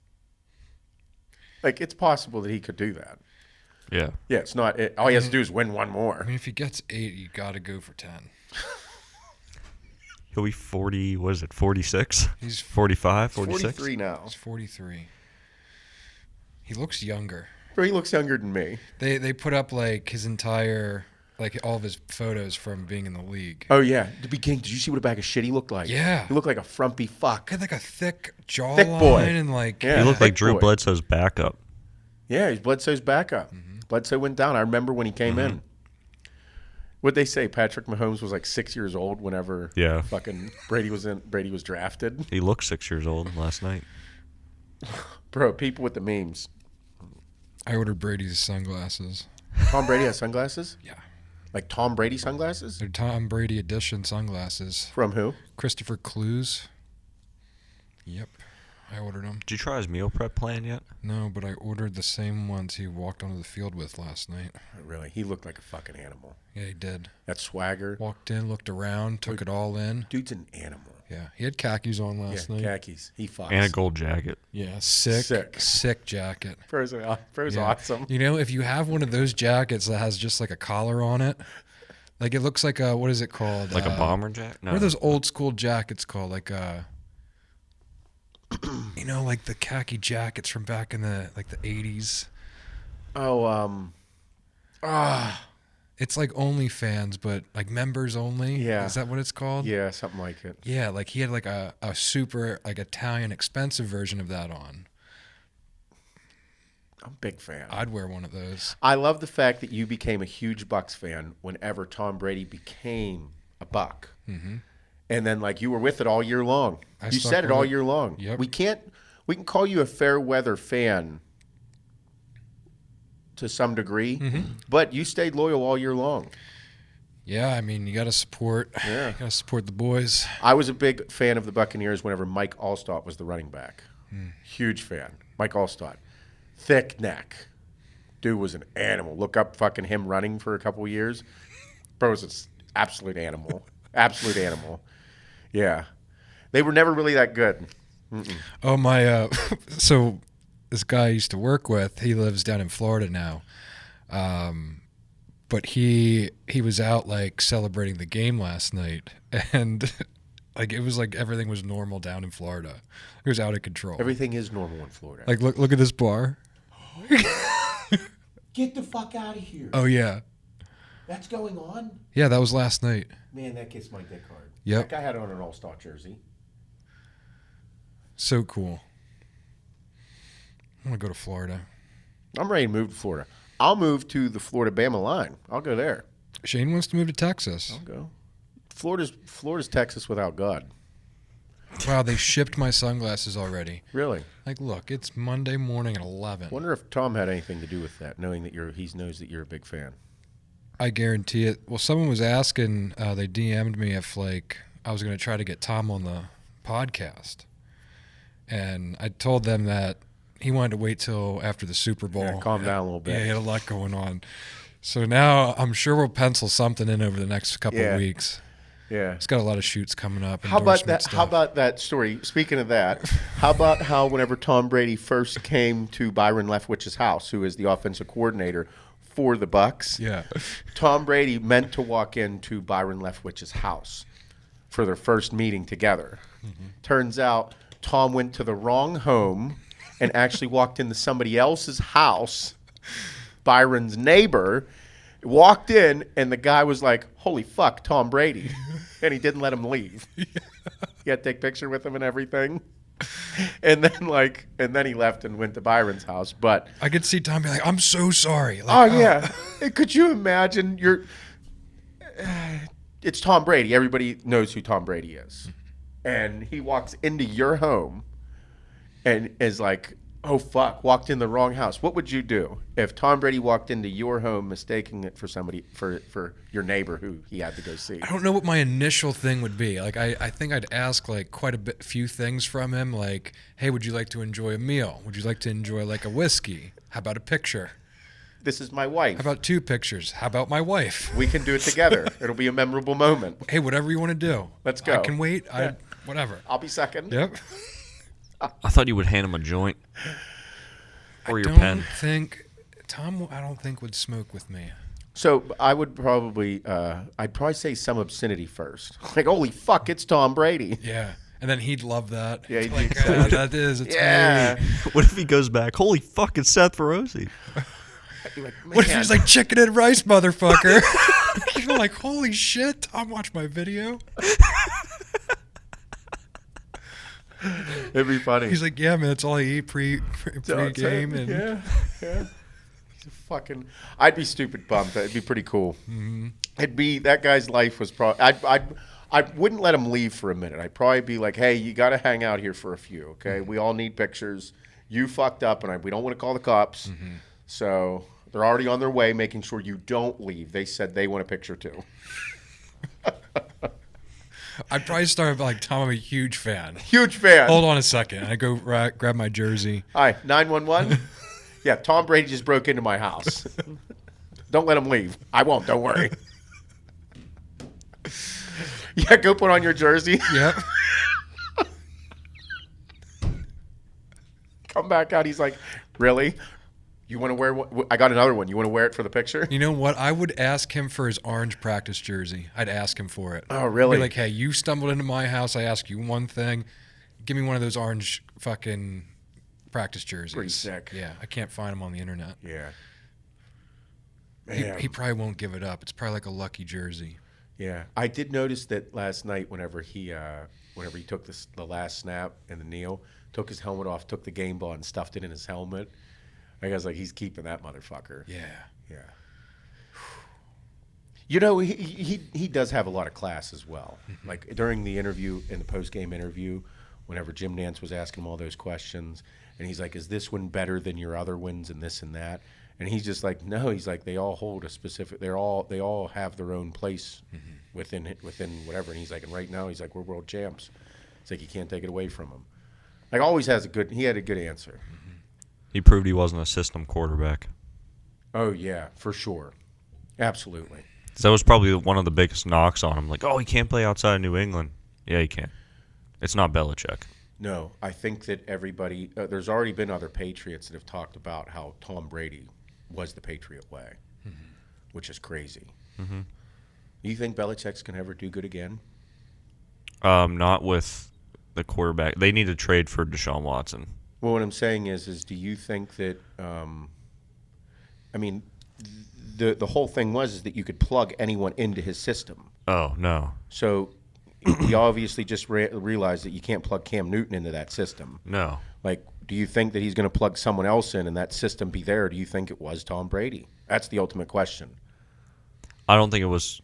Like, it's possible that he could do that. Yeah. Yeah, it's not. All he has to do is win one more. I mean, if he gets 8, you got to go for 10. He'll be 40, what is it, 46? He's 45, 46? 43 now. He's 43. He looks younger. Bro, he looks younger than me. They put up like his entire, like all of his photos from being in the league. Oh, yeah. The beginning, did you see what a bag of shit he looked like? Yeah. He looked like a frumpy fuck. He had like a thick jawline Thick boy. and like Yeah. He looked like Thick Drew boy. Bledsoe's backup. Yeah, he's Bledsoe's backup. Bledsoe went down. I remember when he came in. What'd they say? Patrick Mahomes was like 6 years old whenever fucking Brady was drafted. He looked 6 years old last night. Bro, people with the memes. I ordered Brady's sunglasses. Tom Brady has sunglasses? Yeah. Like Tom Brady sunglasses? They're Tom Brady edition sunglasses. From who? Christopher Clues. Yep. I ordered them. Did you try his meal prep plan yet? No, but I ordered the same ones he walked onto the field with last night. Really? He looked like a fucking animal. Yeah, he did. That swagger. Walked in, looked around, took it all in. Dude's an animal. Yeah, he had khakis on last night. Khakis. He fucks. And a gold jacket. Yeah, sick jacket. Bro's Yeah. awesome. You know, if you have one of those jackets that has just like a collar on it, like it looks like a, what is it called? Like a bomber jacket? No. What are those old school jackets called? Like you know, like the khaki jackets from back in the 80s. Oh, It's like OnlyFans, but like members only. Yeah. Is that what it's called? yeah, something like it. Yeah, like he had like a super like Italian expensive version of that on. I'm a big fan. I'd wear one of those. I love the fact that you became a huge Bucks fan whenever Tom Brady became a Buck. Mm-hmm. And then, like, you were with it all year long. You stuck said it with all it. year long. Yep. We can call you a fair weather fan to some degree, but you stayed loyal all year long. Yeah, I mean, you got to support. Yeah. You got to support the boys. I was a big fan of the Buccaneers whenever Mike Allstott was the running back. Huge fan. Mike Allstott. Thick neck. Dude was an animal. Look up fucking him running for a couple of years. Bro was an absolute animal. Absolute animal. Yeah. They were never really that good. Oh, my. So this guy I used to work with, he lives down in Florida now. But he was out like celebrating the game last night, and like it was like everything was normal down in Florida. It was out of control. Everything is normal in Florida. Like look at this bar. Get the fuck out of here. Oh yeah. That's going on? Yeah, that was last night. Man, that gets my dick hard. Yep. That guy had on an All-Star jersey. So cool. I want to go to Florida. I'm ready to move to Florida. I'll move to the Florida-Bama line. I'll go there. Shane wants to move to Texas. I'll go. Florida's Texas without God. Wow, they shipped my sunglasses already. Really? Like, look, it's Monday morning at 11. Wonder if Tom had anything to do with that, knowing that he knows that you're a big fan. I guarantee it. Well, someone was asking, they DM'd me if, like, I was going to try to get Tom on the podcast. And I told them that he wanted to wait till after the Super Bowl. Yeah, calm down a little bit. Yeah, he had a lot going on. So now I'm sure we'll pencil something in over the next couple of weeks. Yeah. He's got a lot of shoots coming up. How about that? stuff. How about that story? Speaking of that, how about how whenever Tom Brady first came to Byron Leftwich's house, who is the offensive coordinator for the Bucs? Yeah. Tom Brady meant to walk into Byron Leftwich's house for their first meeting together. Mm-hmm. Turns out Tom went to the wrong home and actually walked into somebody else's house, Byron's neighbor, walked in, and the guy was like, holy fuck, Tom Brady. And he didn't let him leave. Yeah. He had to take a picture with him and everything. And then he left and went to Byron's house. But I could see Tom be like, I'm so sorry. Like, yeah. Could you imagine it's Tom Brady. Everybody knows who Tom Brady is. And he walks into your home and is like, oh, fuck, walked in the wrong house. What would you do if Tom Brady walked into your home mistaking it for somebody, for your neighbor who he had to go see? I don't know what my initial thing would be. Like, I think I'd ask, like, quite a few things from him. Like, hey, would you like to enjoy a meal? Would you like to enjoy, like, a whiskey? How about a picture? This is my wife. How about 2 pictures? How about my wife? We can do it together. It'll be a memorable moment. Hey, whatever you want to do. Let's go. I can wait. Yeah. Whatever. I'll be second. Yep. I thought you would hand him a joint or your I don't pen. think Tom would smoke with me. So I would probably, I'd probably say some obscenity first. Like, holy fuck, it's Tom Brady. Yeah. And then he'd love that. Yeah, he'd like, be excited. that is. It's Yeah. me. What if he goes back? Holy fuck, it's Seth Feroce. Like, What if he's like chicken and rice, motherfucker? You're like, holy shit, Tom watched my video. it'd be funny. He's like, yeah, man, that's all I eat pre-game. And yeah. He's a fucking. I'd be stupid bummed. That'd be pretty cool. Mm-hmm. It'd be that guy's life was probably. I wouldn't let him leave for a minute. I'd probably be like, hey, you got to hang out here for a few, okay? Mm-hmm. We all need pictures. You fucked up, and we don't want to call the cops. Mm-hmm. So they're already on their way, making sure you don't leave. They said they want a picture too. I'd probably start like, Tom, I'm a huge fan. Huge fan. Hold on a second. I go grab my jersey. Hi, 911. Yeah, Tom Brady just broke into my house. Don't let him leave. I won't. Don't worry. Yeah, go put on your jersey. Yep. Come back out. He's like, really? You want to wear one? I got another one. You want to wear it for the picture? You know what? I would ask him for his orange practice jersey. I'd ask him for it. Oh, really? Be like, hey, you stumbled into my house. I ask you one thing. Give me one of those orange fucking practice jerseys. Pretty sick. Yeah, I can't find them on the internet. Yeah. He probably won't give it up. It's probably like a lucky jersey. Yeah, I did notice that last night. Whenever he took the last snap and the kneel, took his helmet off, took the game ball and stuffed it in his helmet. I was like, he's keeping that motherfucker. Yeah. Yeah. You know, he does have a lot of class as well. Mm-hmm. Like during the interview, in the post-game interview, whenever Jim Nantz was asking him all those questions, and he's like, is this one better than your other wins and this and that? And he's just like, no. He's like, they all hold a specific. They all have their own place within whatever. And he's like, and right now he's like, we're world champs. It's like you can't take it away from him. Like always has he had a good answer. He proved he wasn't a system quarterback. Oh yeah, for sure, absolutely. That was probably one of the biggest knocks on him. Like, oh, he can't play outside of New England. Yeah, he can. It's not Belichick. No, I think that everybody. There's already been other Patriots that have talked about how Tom Brady was the Patriot way, which is crazy. Do you think Belichick's can ever do good again? Not with the quarterback. They need to trade for Deshaun Watson. Well, what I'm saying is do you think that? I mean, the whole thing is that you could plug anyone into his system. Oh no. So he obviously just realized that you can't plug Cam Newton into that system. No. Like, do you think that he's going to plug someone else in and that system be there? Or do you think it was Tom Brady? That's the ultimate question. I don't think it was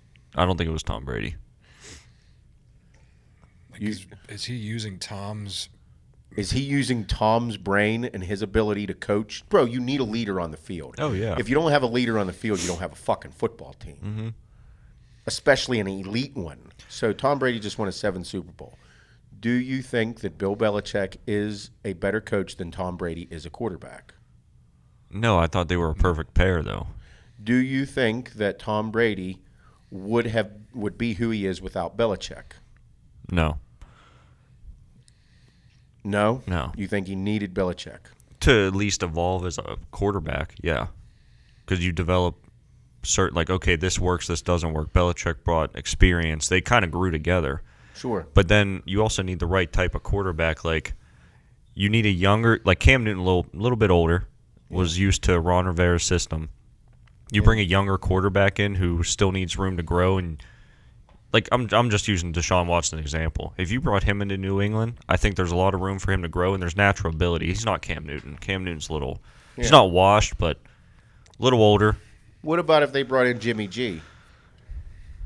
Tom Brady. Like, is he using Tom's? Is he using Tom's brain and his ability to coach? Bro, you need a leader on the field. Oh, yeah. If you don't have a leader on the field, you don't have a fucking football team. Especially an elite one. So Tom Brady just won a 7th Super Bowl. Do you think that Bill Belichick is a better coach than Tom Brady is a quarterback? No, I thought they were a perfect pair, though. Do you think that Tom Brady would be who he is without Belichick? No. No? No. You think he needed Belichick? To at least evolve as a quarterback, yeah. Because you develop certain, like, okay, this works, this doesn't work. Belichick brought experience. They kind of grew together. Sure. But then you also need the right type of quarterback. Like, you need a younger, like Cam Newton, a little bit older, was used to Ron Rivera's system. You bring a younger quarterback in who still needs room to grow, and like I'm just using Deshaun Watson as an example. If you brought him into New England, I think there's a lot of room for him to grow, and there's natural ability. He's not Cam Newton. Cam Newton's he's not washed, but a little older. What about if they brought in Jimmy G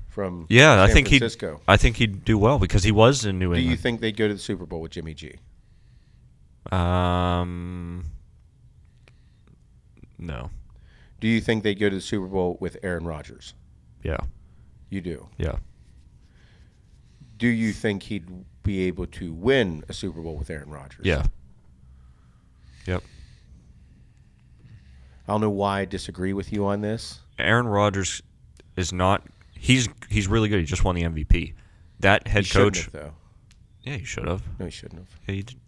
from San Francisco? I think he'd do well because he was in New Do England. you think they'd go to the Super Bowl with Jimmy G? No. Do you think they'd go to the Super Bowl with Aaron Rodgers? Yeah. You do. Yeah. Do you think he'd be able to win a Super Bowl with Aaron Rodgers? Yeah. Yep. I don't know why I disagree with you on this. Aaron Rodgers is not. He's really good. He just won the MVP. That head coach. Shouldn't have, though. Yeah, he should have. No, he shouldn't have. Yeah, he did.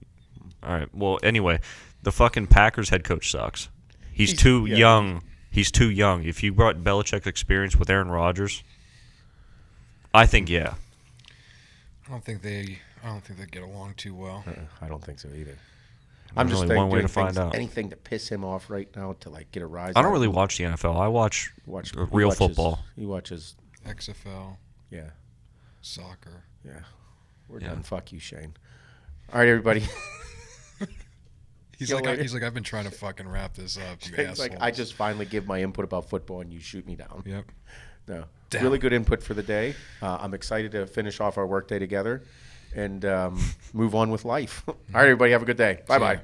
All right. Well, anyway, the fucking Packers head coach sucks. He's too young. He's too young. If you brought Belichick's experience with Aaron Rodgers, I think yeah. I don't think they get along too well. I don't think so either. I'm just saying, one way to find out. Anything to piss him off right now to like get a rise. I don't really watch the NFL. I watch real football. He watches XFL, yeah, soccer. yeah. We're done. Fuck you, Shane. All right, everybody. He's like I've been trying to fucking wrap this up. It's like I just finally give my input about football and you shoot me down. Yep. No. Really good input for the day. I'm excited to finish off our workday together and move on with life. All right, everybody. Have a good day. Bye-bye.